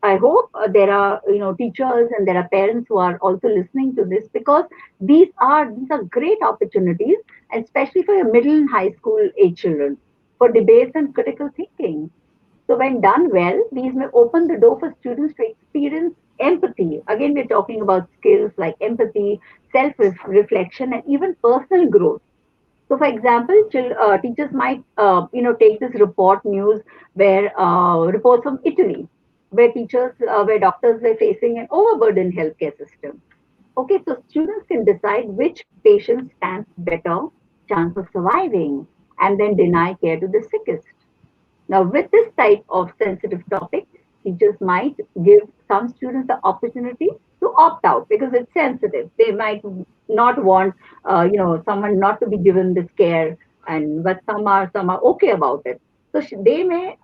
I hope there are teachers and there are parents who are also listening to this, because these are great opportunities, and especially for your middle and high school age children, for debates and critical thinking. So when done well, these may open the door for students to experience empathy. Again, we're talking about skills like empathy, self-reflection, and even personal growth. So, for example, teachers might, take this report news where reports from Italy, where doctors were facing an overburdened healthcare system. Okay, so students can decide which patient stands better chance of surviving, and then deny care to the sickest. Now, with this type of sensitive topic, teachers might give some students the opportunity to opt out because it's sensitive. They might not want, someone not to be given this care, and but some are okay about it. So they may,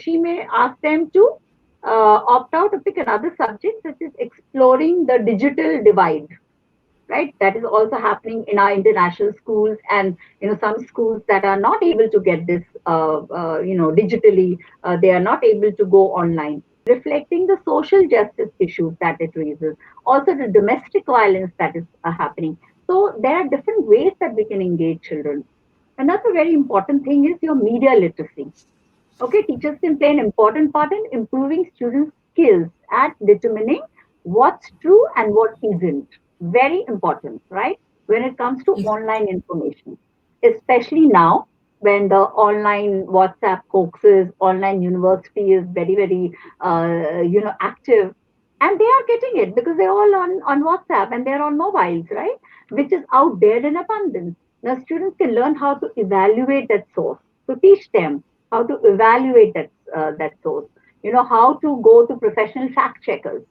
she may ask them to opt out to pick another subject, such as exploring the digital divide, right? That is also happening in our international schools, and some schools that are not able to get this digitally, they are not able to go online, reflecting the social justice issues that it raises, also the domestic violence that is happening. So there are different ways that we can engage children. Another very important thing is your media literacy. Okay, teachers can play an important part in improving students' skills at determining what's true and what isn't. Very important, right? When it comes to Exactly. online information, especially now when the online WhatsApp hoaxes, online university is very, very, active, and they are getting it because they're all on WhatsApp and they're on mobiles, right? Which is out there in abundance. Now, students can learn how to evaluate that source. So teach them how to evaluate that source. How to go to professional fact checkers.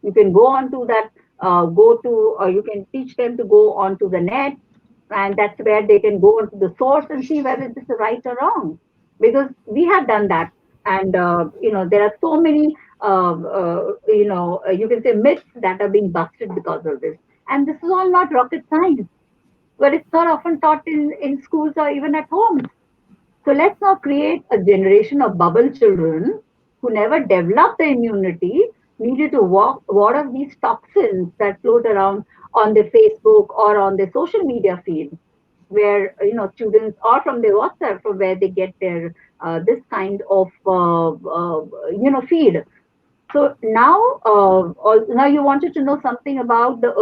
You can go on to that, you can teach them to go onto the net, and that's where they can go into the source and see whether this is right or wrong. Because we have done that, and there are so many, you can say myths that are being busted because of this. And this is all not rocket science, but it's not often taught in schools or even at home. So let's not create a generation of bubble children who never develop the immunity needed to ward off these toxins that float around on their Facebook or on their social media feed, where students, or from their WhatsApp, from where they get their this kind of feed. So now you wanted to know something about the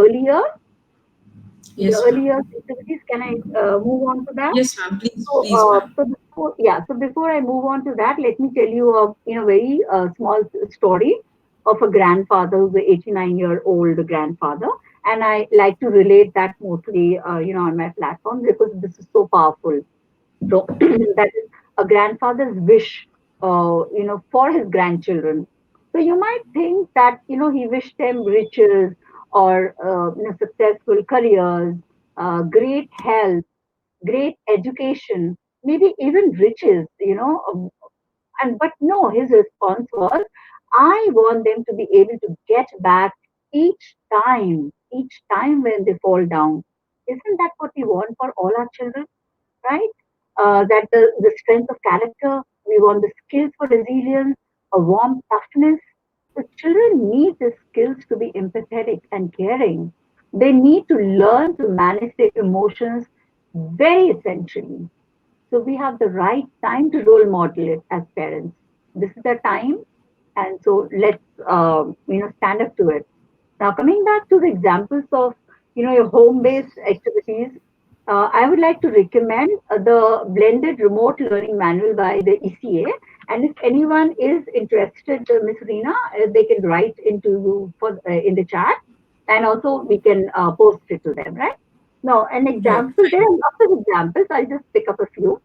Yes, ma'am. earlier activities. Can I move on to that? Yes, ma'am. Please, So, please, ma'am. before I move on to that, let me tell you a very small story of a grandfather who's an 89-year-old grandfather, and I like to relate that mostly, on my platform because this is so powerful. So that is a grandfather's wish, for his grandchildren. So you might think that he wished them riches or successful careers, great health, great education, maybe even riches, and but no, his response was, I want them to be able to get back each time when they fall down. Isn't that what we want for all our children, right? That the strength of character, we want the skills for resilience, a warm toughness. The children need the skills to be empathetic and caring. They need to learn to manage their emotions very essentially. So we have the right time to role model it as parents. This is the time, and so let's stand up to it. Now, coming back to the examples of your home-based activities, I would like to recommend the blended remote learning manual by the ECA. And if anyone is interested, Miss Reena, they can write into you for in the chat, and also we can post it to them, right? Now, an Right. example. There are lots of examples. I'll just pick up a few,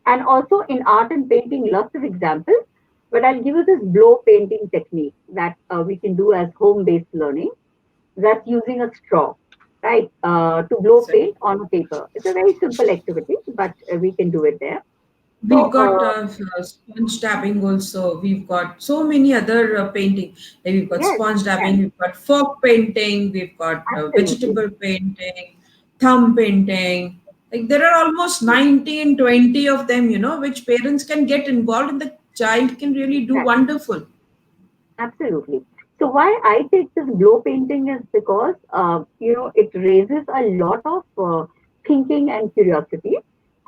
and also in art and painting, lots of examples. But I'll give you this blow painting technique that we can do as home-based learning. That's using a straw, right, to blow Exactly. paint on a paper. It's a very simple activity, but we can do it there. We've So, got sponge tapping also. We've got so many other painting. Like we've got yes, sponge yes, tapping. We've got fork painting. We've got absolutely. vegetable painting, thumb painting. Like there are almost 19, 20 of them, which parents can get involved and the child can really do wonderful. Absolutely. So why I take this glow painting is because it raises a lot of thinking and curiosity,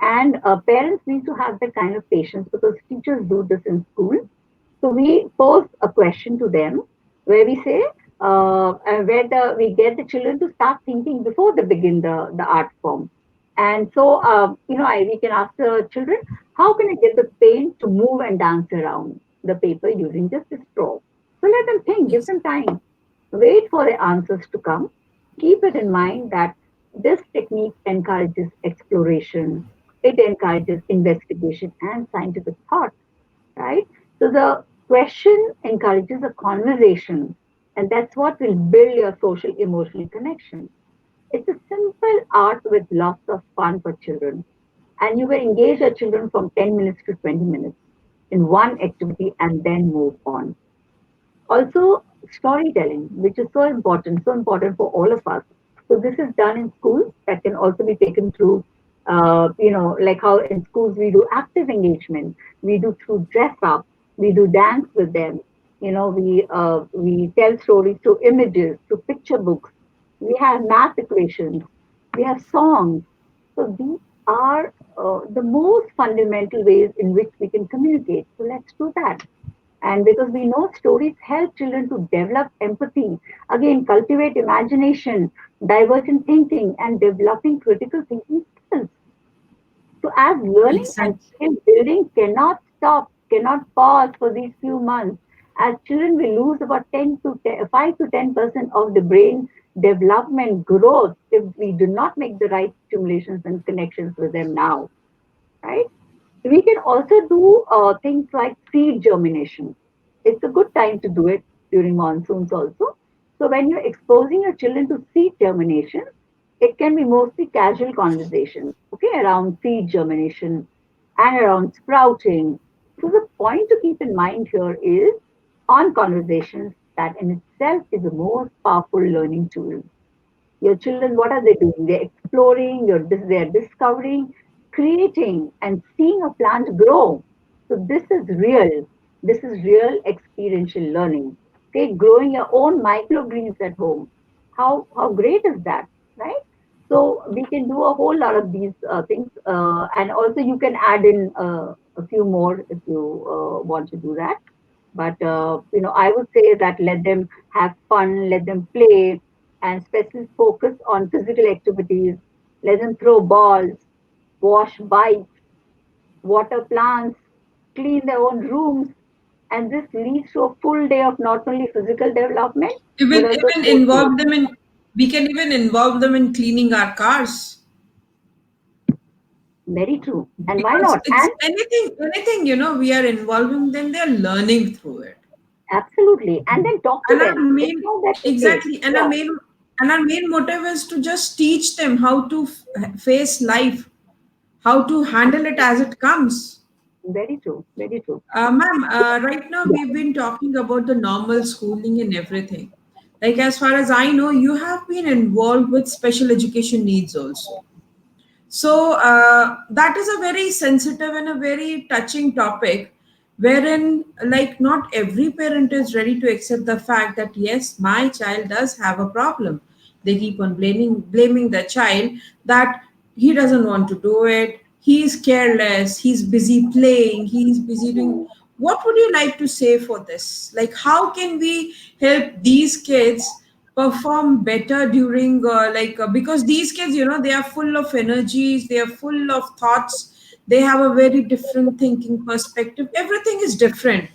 and parents need to have that kind of patience because teachers do this in school. So we pose a question to them where we say, where we get the children to start thinking before they begin the art form. And so, we can ask the children, how can I get the paint to move and dance around the paper using just a straw? So let them think, give Yes. them time, wait for the answers to come. Keep it in mind that this technique encourages exploration, it encourages investigation and scientific thought, right? So the question encourages a conversation, and that's what will build your social emotional connection. It's a simple art with lots of fun for children, and you can engage your children from 10 minutes to 20 minutes in one activity and then move on. Also, storytelling, which is so important for all of us. So this is done in schools that can also be taken through, like how in schools we do active engagement, we do through dress up, we do dance with them. We tell stories through images, through picture books. We have math equations, we have songs. So these are the most fundamental ways in which we can communicate. So let's do that. And because we know stories help children to develop empathy, again, cultivate imagination, divergent thinking, and developing critical thinking skills. So, as learning and Exactly. skill building cannot stop, cannot pause for these few months, as children will lose about 5 to 10% of the brain development growth if we do not make the right stimulations and connections with them now, right? We can also do things like seed germination. It's a good time to do it during monsoons also. So when you're exposing your children to seed germination, it can be mostly casual conversations, okay, around seed germination and around sprouting. So the point to keep in mind here is on conversations that in itself is the most powerful learning tool. Your children, what are they doing? They're exploring, they're discovering, creating, and seeing a plant grow. So this is real. This is real experiential learning. Okay, growing your own microgreens at home. How great is that, right? So we can do a whole lot of these things, and also you can add in a few more if you want to do that. But I would say that let them have fun, let them play, and especially focus on physical activities. Let them throw balls, wash bikes, water plants, clean their own rooms, and this leads to a full day of not only physical development but Even also even social. involve them in we can even involve them in cleaning our cars, Very true. And why because not? it's And anything we are involving them, they're learning through it. absolutely. And then talk to And our them. It's main not that okay. exactly and our Yeah, main and our main motive is to just teach them how to face life, how to handle it as it comes. very true. Very true. Ma'am, right now we've been talking about the normal schooling and everything. Like, as far as I know, you have been involved with special education needs also. So that is a very sensitive and a very touching topic, wherein like not every parent is ready to accept the fact that yes, my child does have a problem. They keep on blaming the child that he doesn't want to do it. He's careless. He's busy playing. He's busy doing. What would you like to say for this? Like, how can we help these kids perform better during because these kids, they are full of energies, they are full of thoughts, they have a very different thinking perspective, everything is different.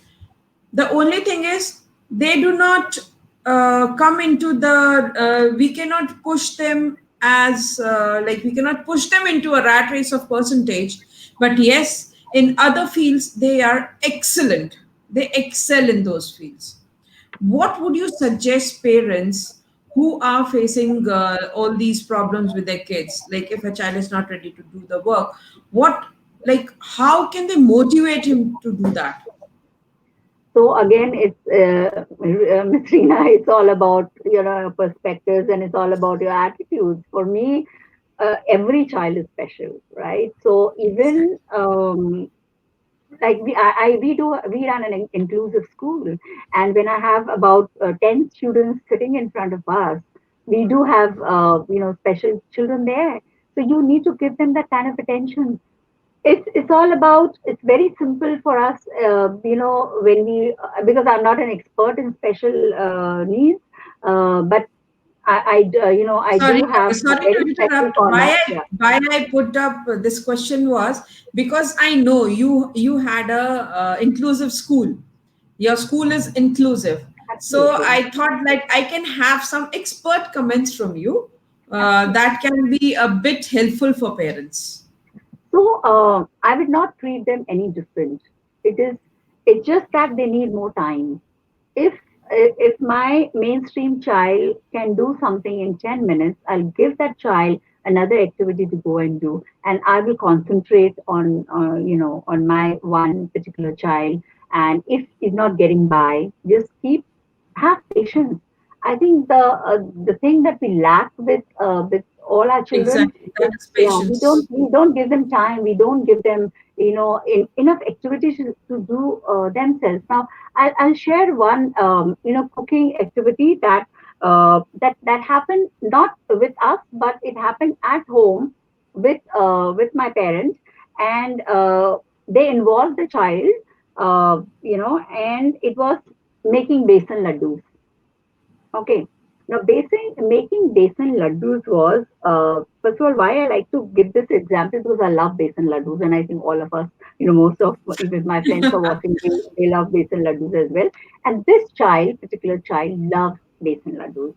The only thing is they do not come into the we cannot push them as like we cannot push them into a rat race of percentage, but yes, in other fields they are excellent, they excel in those fields. What would you suggest parents who are facing all these problems with their kids, like if a child is not ready to do the work, what, like how can they motivate him to do that? So again, it's Ms. Reena, it's all about your perspectives and it's all about your attitudes. For me, every child is special, right? So even like we run an inclusive school, and when I have about 10 students sitting in front of us, we do have special children there. So you need to give them that kind of attention. It's all about, it's very simple for us, when we because I'm not an expert in special needs, but I Sorry, do have a sorry to very special interrupt. corner. Why I Yeah, why I put up this question was because I know you had a inclusive school. Your school is inclusive, so absolutely, I thought like I can have some expert comments from you absolutely. that can be a bit helpful for parents. So I would not treat them any different. It is, it's just that they need more time. If if my mainstream child can do something in 10 minutes, I'll give that child another activity to go and do, and I will concentrate on on my one particular child. And if he's not getting by, just keep, have patience. I think the thing that we lack with all our children Exactly, that is, is yeah, patience. we don't give them time, we don't give them enough activities to do themselves. Now I'll share one cooking activity that that happened not with us, but it happened at home with my parents, and they involved the child, and it was making besan laddus. Okay. Now, making besan laddus was, first of all, why I like to give this example, because I love besan laddus, and I think all of us, most of even my friends are watching, they love besan laddus as well. And this child, particular child, loves besan laddus.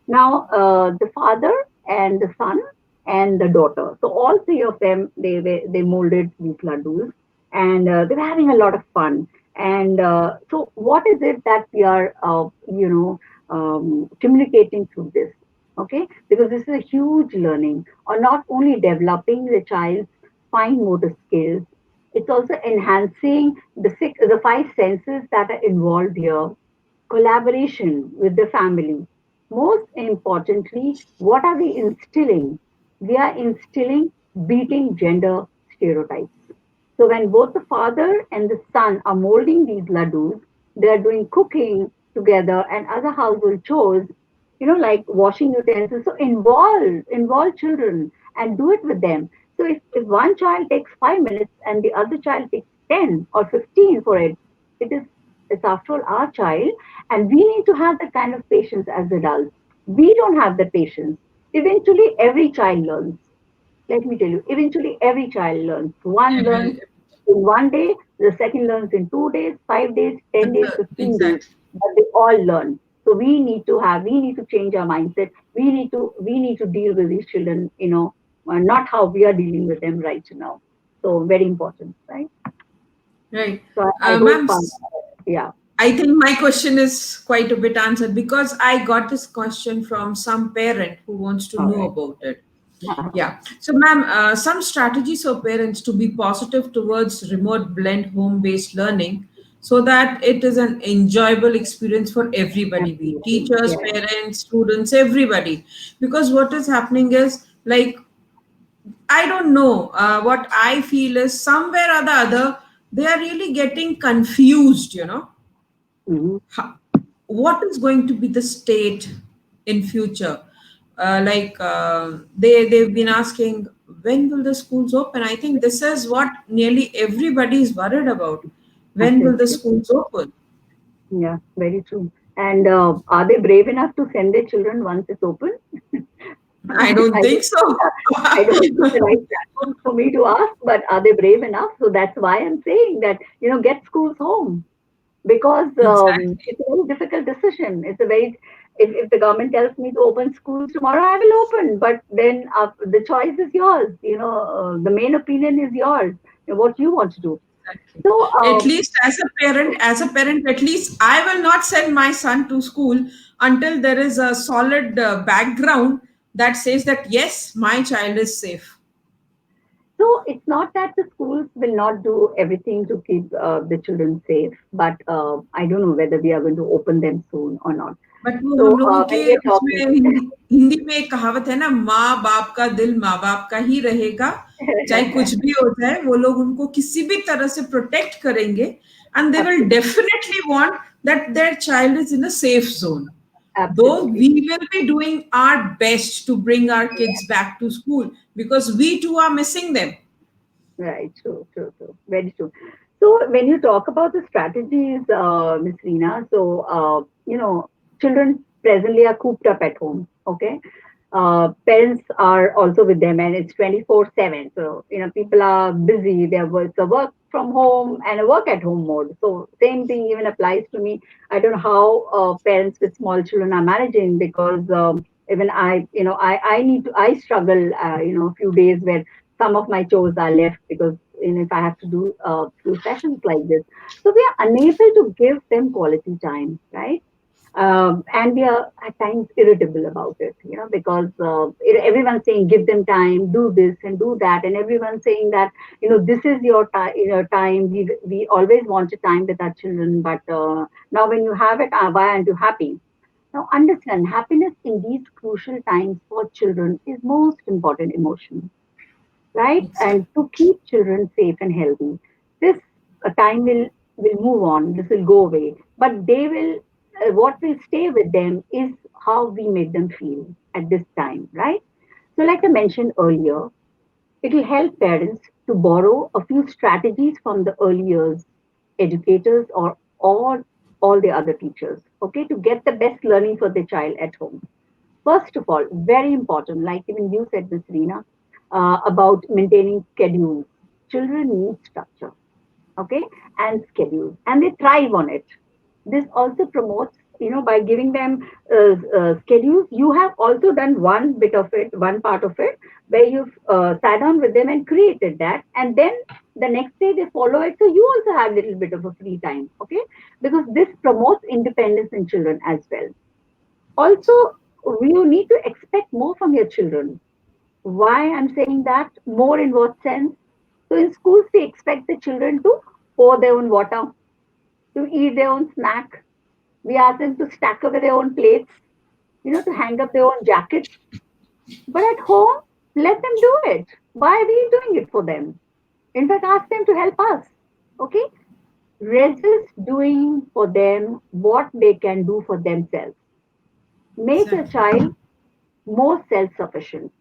Now, the father and the son and the daughter, so all three of them, they molded these laddus, and they were having a lot of fun. And so, what is it that we are, communicating through this? Okay, because this is a huge learning, or not only developing the child's fine motor skills, it's also enhancing the five senses that are involved here, collaboration with the family. Most importantly, what are we instilling? We are instilling beating gender stereotypes. So when both the father and the son are molding these laddus, they are doing cooking together and other household chores, like washing utensils. So involve children and do it with them. So if one child takes 5 minutes and the other child takes 10 or 15 for it, it is, it's after all our child, and we need to have that kind of patience as adults. We don't have the patience. Eventually, every child learns. Let me tell you, eventually every child learns. One learns Every- in one day, the second learns in 2 days, 5 days, 10 days, 15 days, exactly. but they all learn. So we need to change our mindset. We need to deal with these children, not how we are dealing with them right now. So very important, right? Right. So I hope, Ma'am, yeah. I think my question is quite a bit answered because I got this question from some parent who wants to All know right. about it. Yeah. So, ma'am, some strategies for parents to be positive towards remote blend home based learning so that it is an enjoyable experience for everybody, be it Absolutely. teachers, Yeah. parents, students, everybody. Because what is happening is like, I don't know, what I feel is somewhere or the other, they are really getting confused, Hmm. ho- what is going to be the state in future, they've been asking when will the schools open. I think this is what nearly everybody is worried about. When will the Absolutely. schools open? Yeah, very true. And are they brave enough to send their children once it's open? I don't I think don't, so. I don't think the right platform for me to ask, but are they brave enough? So that's why I'm saying that, get schools home, because Exactly. it's a very difficult decision. It's a very, if the government tells me to open schools tomorrow, I will open, but then the choice is yours. The main opinion is yours, what you want to do. Exactly. So, At least as a parent, at least I will not send my son to school until there is a solid background that says that yes, my child is safe. So it's not that the schools will not do everything to keep the children safe, but I don't know whether we are going to open them soon or not. But वो So हम लोगों when के we are talking, उसमें हिंदी में एक कहावत है ना, माँ बाप का दिल माँ बाप का ही रहेगा, चाहे कुछ भी हो जाए वो लोग उनको किसी भी तरह से प्रोटेक्ट करेंगे, and they will Absolutely. Definitely want that their child is in a safe zone. Though Absolutely. we will be doing our best to bring our kids back to school because we too are missing them. Right, true, true, true. Very true. So when you talk about the strategies, Ms. Reena, so children presently are cooped up at home. Okay, parents are also with them, and it's 24/7. So people are busy. It's a work from home and a work at home mode. So same thing even applies to me. I don't know how parents with small children are managing, because even I need to I struggle. A few days where some of my chores are left, because if I have to do few sessions like this, so we are unable to give them quality time, right? And we are at times irritable about it, because everyone's saying give them time, do this and do that, and everyone's saying that this is your time. Time we always want a time with our children, but now when you have it, why aren't you happy? Now understand, happiness in these crucial times for children is most important emotion, right? And Exactly. to keep children safe and healthy. This time will move on. This will go away, but they will. What will stay with them is how we make them feel at this time, right? So, like I mentioned earlier, it will help parents to borrow a few strategies from the early years educators, or all the other teachers. Okay, to get the best learning for the child at home. First of all, very important, like even you said, Ms. Reena, about maintaining schedules. Children need structure, okay, and schedules, and they thrive on it. This also promotes, by giving them schedules, you have also done one bit of it, one part of it, where you've sat down with them and created that, and then the next day they follow it. So you also have a little bit of a free time, okay, because this promotes independence in children as well. Also, you need to expect more from your children. Why I'm saying that? More in what sense? So in schools, we expect the children to pour their own water, to eat their own snack. We ask them to stack away their own plates, to hang up their own jackets. But at home, let them do it. Why are we doing it for them? In fact, ask them to help us. Okay? Resist doing for them what they can do for themselves. Make your Exactly. child more self sufficient.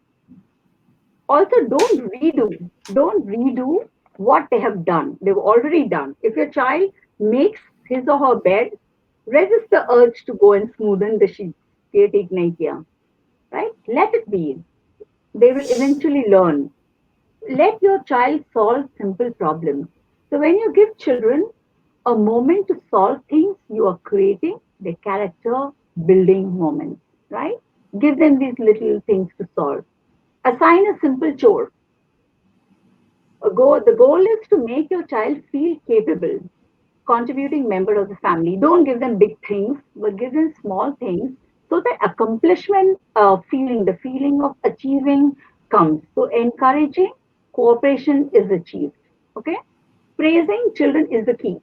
Also, don't redo what they have done, they've already done. If your child makes his or her bed, resist the urge to go and smoothen the sheets. ये ठीक नहीं किया, right? Let it be. They will eventually learn. Let your child solve simple problems. So when you give children a moment to solve things, you are creating the character building moments, right? Give them these little things to solve. Assign a simple chore. The goal is to make your child feel capable, contributing member of the family. Don't give them big things, but give them small things, so the accomplishment feeling, the feeling of achieving comes. So encouraging cooperation is achieved. Okay, praising children is the key.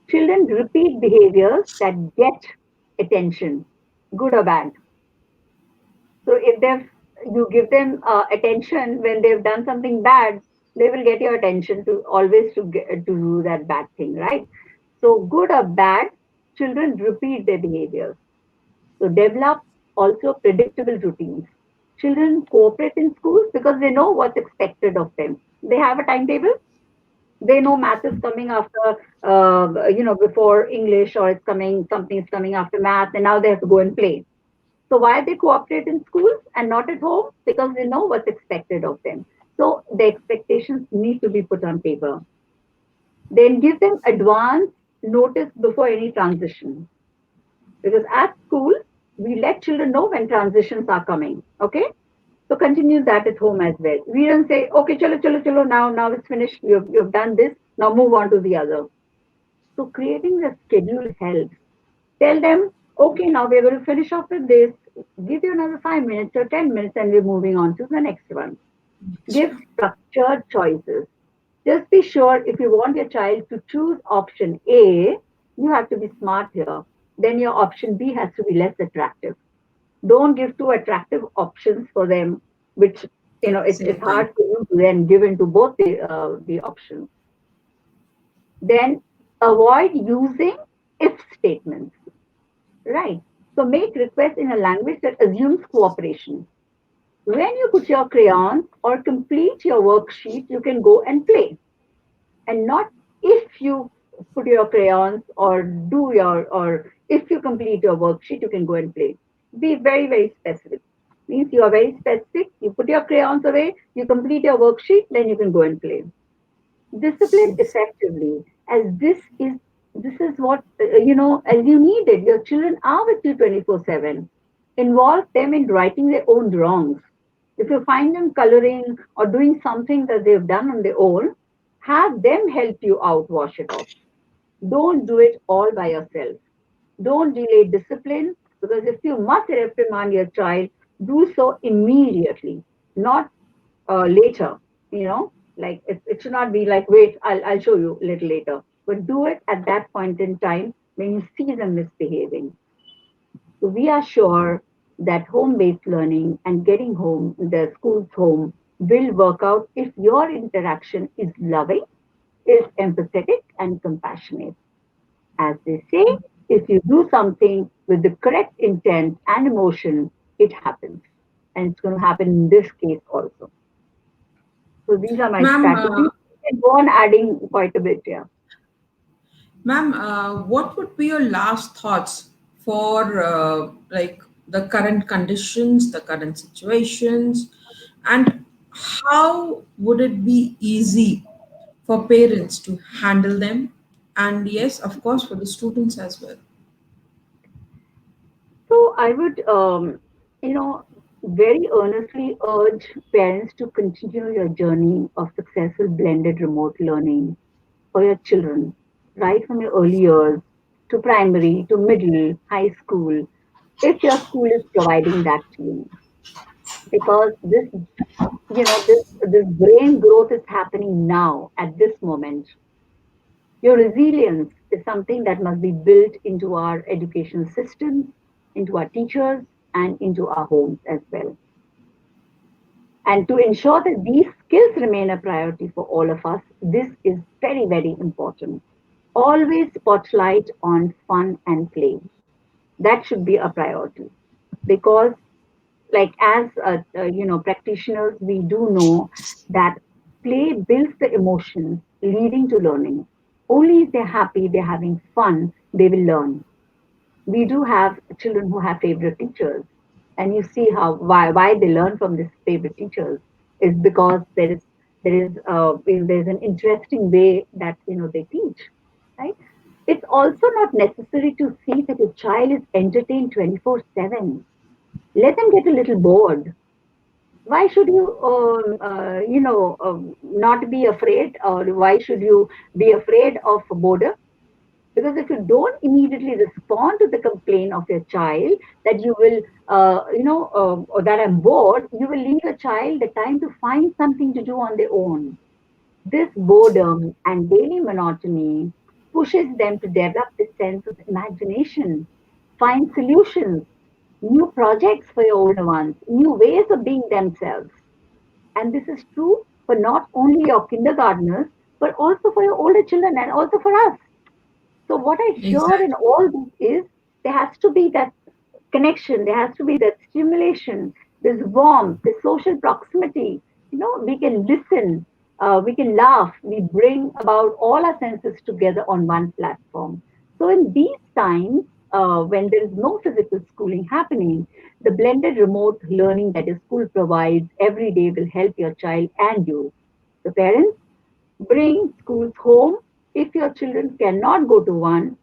Children repeat behaviors that get attention, good or bad. So if you give them attention when they've done something bad, they will get your attention to always to do that bad thing, right? So good or bad, children repeat their behaviors. So develop also predictable routines. Children cooperate in schools because they know what's expected of them. They have a timetable. They know math is coming after, before English, or something is coming after math, and now they have to go and play. So why they cooperate in schools and not at home? Because they know what's expected of them. So the expectations need to be put on paper. Then give them advance notice before any transition. Because at school, we let children know when transitions are coming. Okay? So continue that at home as well. We don't say, okay, chalo, chalo, chalo, now it's finished. You've done this. Now move on to the other. So creating the schedule helps. Tell them, okay, now we're going to finish off with this. Give you another 5 minutes or 10 minutes, and we're moving on to the next one. Give structured choices. Just be sure, if you want your child to choose option A, you have to be smart here. Then your option B has to be less attractive. Don't give too attractive options for them, which it's Absolutely. hard for you to then give into both the options. Then avoid using if statements, right? So make requests in a language that assumes cooperation. When you put your crayons or complete your worksheet, you can go and play, and not if you put your crayons or if you complete your worksheet, you can go and play. Be very, very specific. Means you are very specific. You put your crayons away, you complete your worksheet, then you can go and play. Discipline effectively, as this is what as you need it. Your children are with you 24/7. Involve them in righting their own wrongs. If you find them coloring or doing something that they've done on their own, have them help you out, wash it off. Don't do it all by yourself. Don't delay discipline, because if you must reprimand your child, do so immediately, not later. Like it should not be like, wait, I'll show you a little later. But do it at that point in time when you see them misbehaving. So we are sure that home-based learning and getting home, the school's home, will work out if your interaction is loving, is empathetic, and compassionate. As they say, if you do something with the correct intent and emotion, it happens. And it's going to happen in this case also. So these are my Ma'am, strategies. I can go on adding quite a bit here. Ma'am, what would be your last thoughts for like the current conditions, the current situations, and how would it be easy for parents to handle them? And yes, of course, for the students as well. So I would, you know, very earnestly urge parents to continue your journey of successful blended remote learning for your children, right from your early years to primary to middle, high school, if your school is providing that to you. Because this brain growth is happening now at this moment. Your resilience is something that must be built into our education systems, into our teachers, and into our homes as well. And to ensure that these skills remain a priority for all of us, this is very, very important. Always spotlight on fun and play. That should be a priority, because, like, as practitioners, we do know that play builds the emotions leading to learning. Only if they're happy, they're having fun, they will learn. We do have children who have favorite teachers, and you see how why they learn from these favorite teachers is because there's an interesting way that they teach, right? It's also not necessary to see that your child is entertained 24/7. Let them get a little bored. Why should you not be afraid, or why should you be afraid of boredom? Because if you don't immediately respond to the complaint of your child that you will or that I'm bored, you will leave your child the time to find something to do on their own. This boredom and daily monotony pushes them to develop this sense of imagination, find solutions, new projects for your older ones, new ways of being themselves. And this is true for not only your kindergartners, but also for your older children and also for us. So what I hear in Exactly. all this is there has to be that connection, there has to be that stimulation, this warmth, this social proximity. We can listen, we can laugh, we bring about all our senses together on one platform. So in these times, when there is no physical schooling happening, the blended remote learning that your school provides every day will help your child and you. The parents, bring schools home. If your children cannot go to one,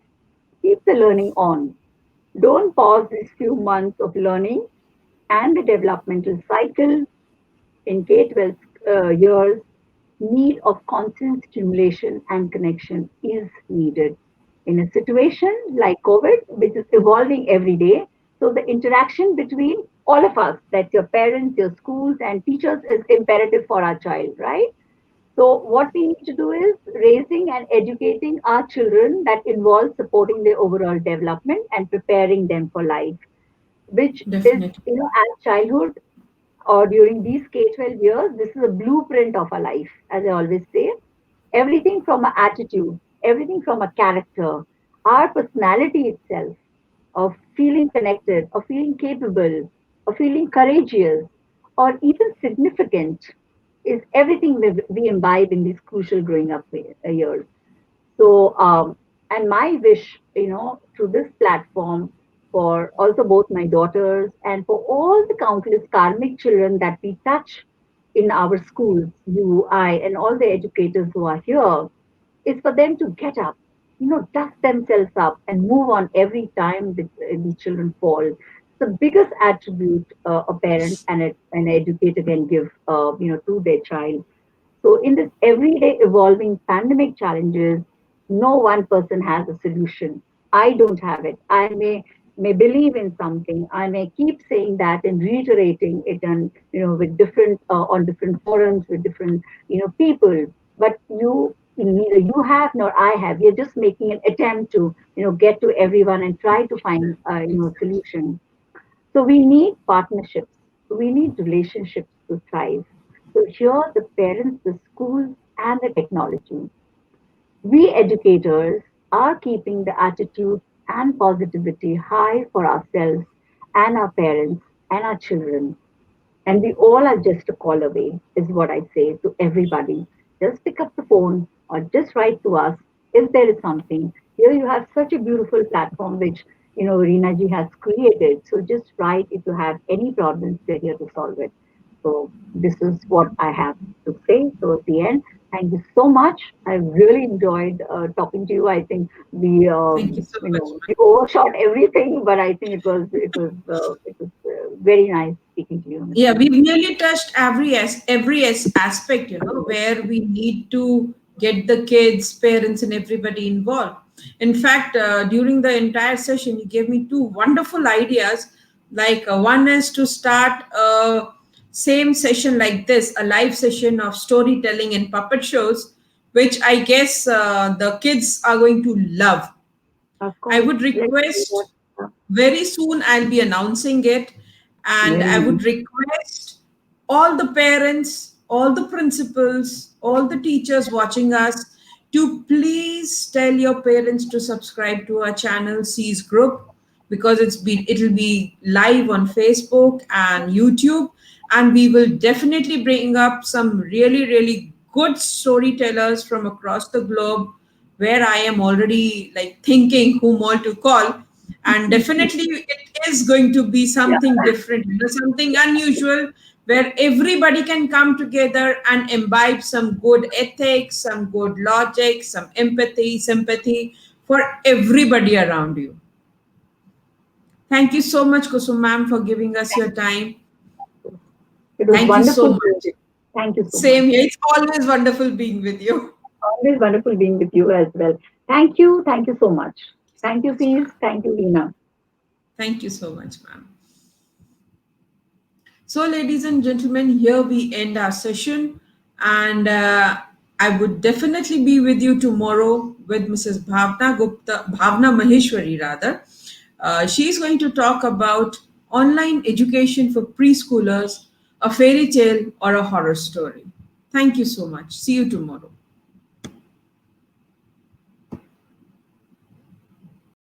keep the learning on. Don't pause these few months of learning and the developmental cycle in K-12 years. Need of constant stimulation and connection is needed. In a situation like COVID, which is evolving every day, so the interaction between all of us, that's your parents, your schools, and teachers, is imperative for our child, right? So, what we need to do is raising and educating our children that involves supporting their overall development and preparing them for life. which is, Definitely. as childhood or during these K-12 years, this is a blueprint of a life, as I always say. Everything from our attitude, everything from a character, our personality itself, of feeling connected, of feeling capable, of feeling courageous, or even significant, is everything we imbibe in these crucial growing up years. So, and my wish, through this platform, for also both my daughters and for all the countless karmic children that we touch in our schools, you, I, and all the educators who are here, is for them to get up, dust themselves up and move on every time the children fall. It's the biggest attribute a parent and an educator can give, to their child. So, in this everyday evolving pandemic challenges, no one person has a solution. I don't have it. I may believe in something. I may keep saying that and reiterating it, and with different on different forums with different people. But neither you have nor I have. You're just making an attempt to get to everyone and try to find a solution. So we need partnerships. We need relationships to thrive. So here, the parents, the schools, and the technology. We educators are keeping the attitude and positivity high for ourselves and our parents and our children. And we all are just a call away, is what I say to everybody. Just pick up the phone or just write to us if there is something. Here you have such a beautiful platform which Reena ji has created. So just write if you have any problems, we're here to solve it. So this is what I have to say. So at the end, thank you so much. I really enjoyed talking to you. I think we Thank you so much. we overshot everything, but I think it was very nice speaking to you, Miss Yeah, Reena. we've nearly touched every aspect, where we need to get the kids, parents, and everybody involved. In fact, during the entire session, you gave me two wonderful ideas. Like, one is to start a same session like this, a live session of storytelling and puppet shows, which I guess the kids are going to love. Of I course, would let's do request, that. very soon I'll be announcing it, and I Very would request all the parents, all the principals, all the teachers watching us to please tell your parents to subscribe to our channel C's group, because it'll be live on Facebook and YouTube, and we will definitely bring up some really good storytellers from across the globe, where I am already like thinking whom all to call. And nice. definitely it is going to be Yeah, something different, something unusual, where everybody can come together and imbibe some good ethics, some good logic, some empathy, sympathy for everybody around you. Thank you so much, Kusum ma'am, for giving us your time. it was Thank you so wonderful being much. with you. Thank you so much. Same here. It's always wonderful being with you. Always wonderful being with you as well. Thank you. Thank you so much. Thank you, Much, Sis. ma'am. Thank you, Lena. Thank you so much, ma'am. So, ladies and gentlemen, here we end our session, and I would definitely be with you tomorrow with Mrs. Bhavna Maheshwari, rather. She is going to talk about online education for preschoolers, a fairy tale or a horror story. Thank you so much. See you tomorrow.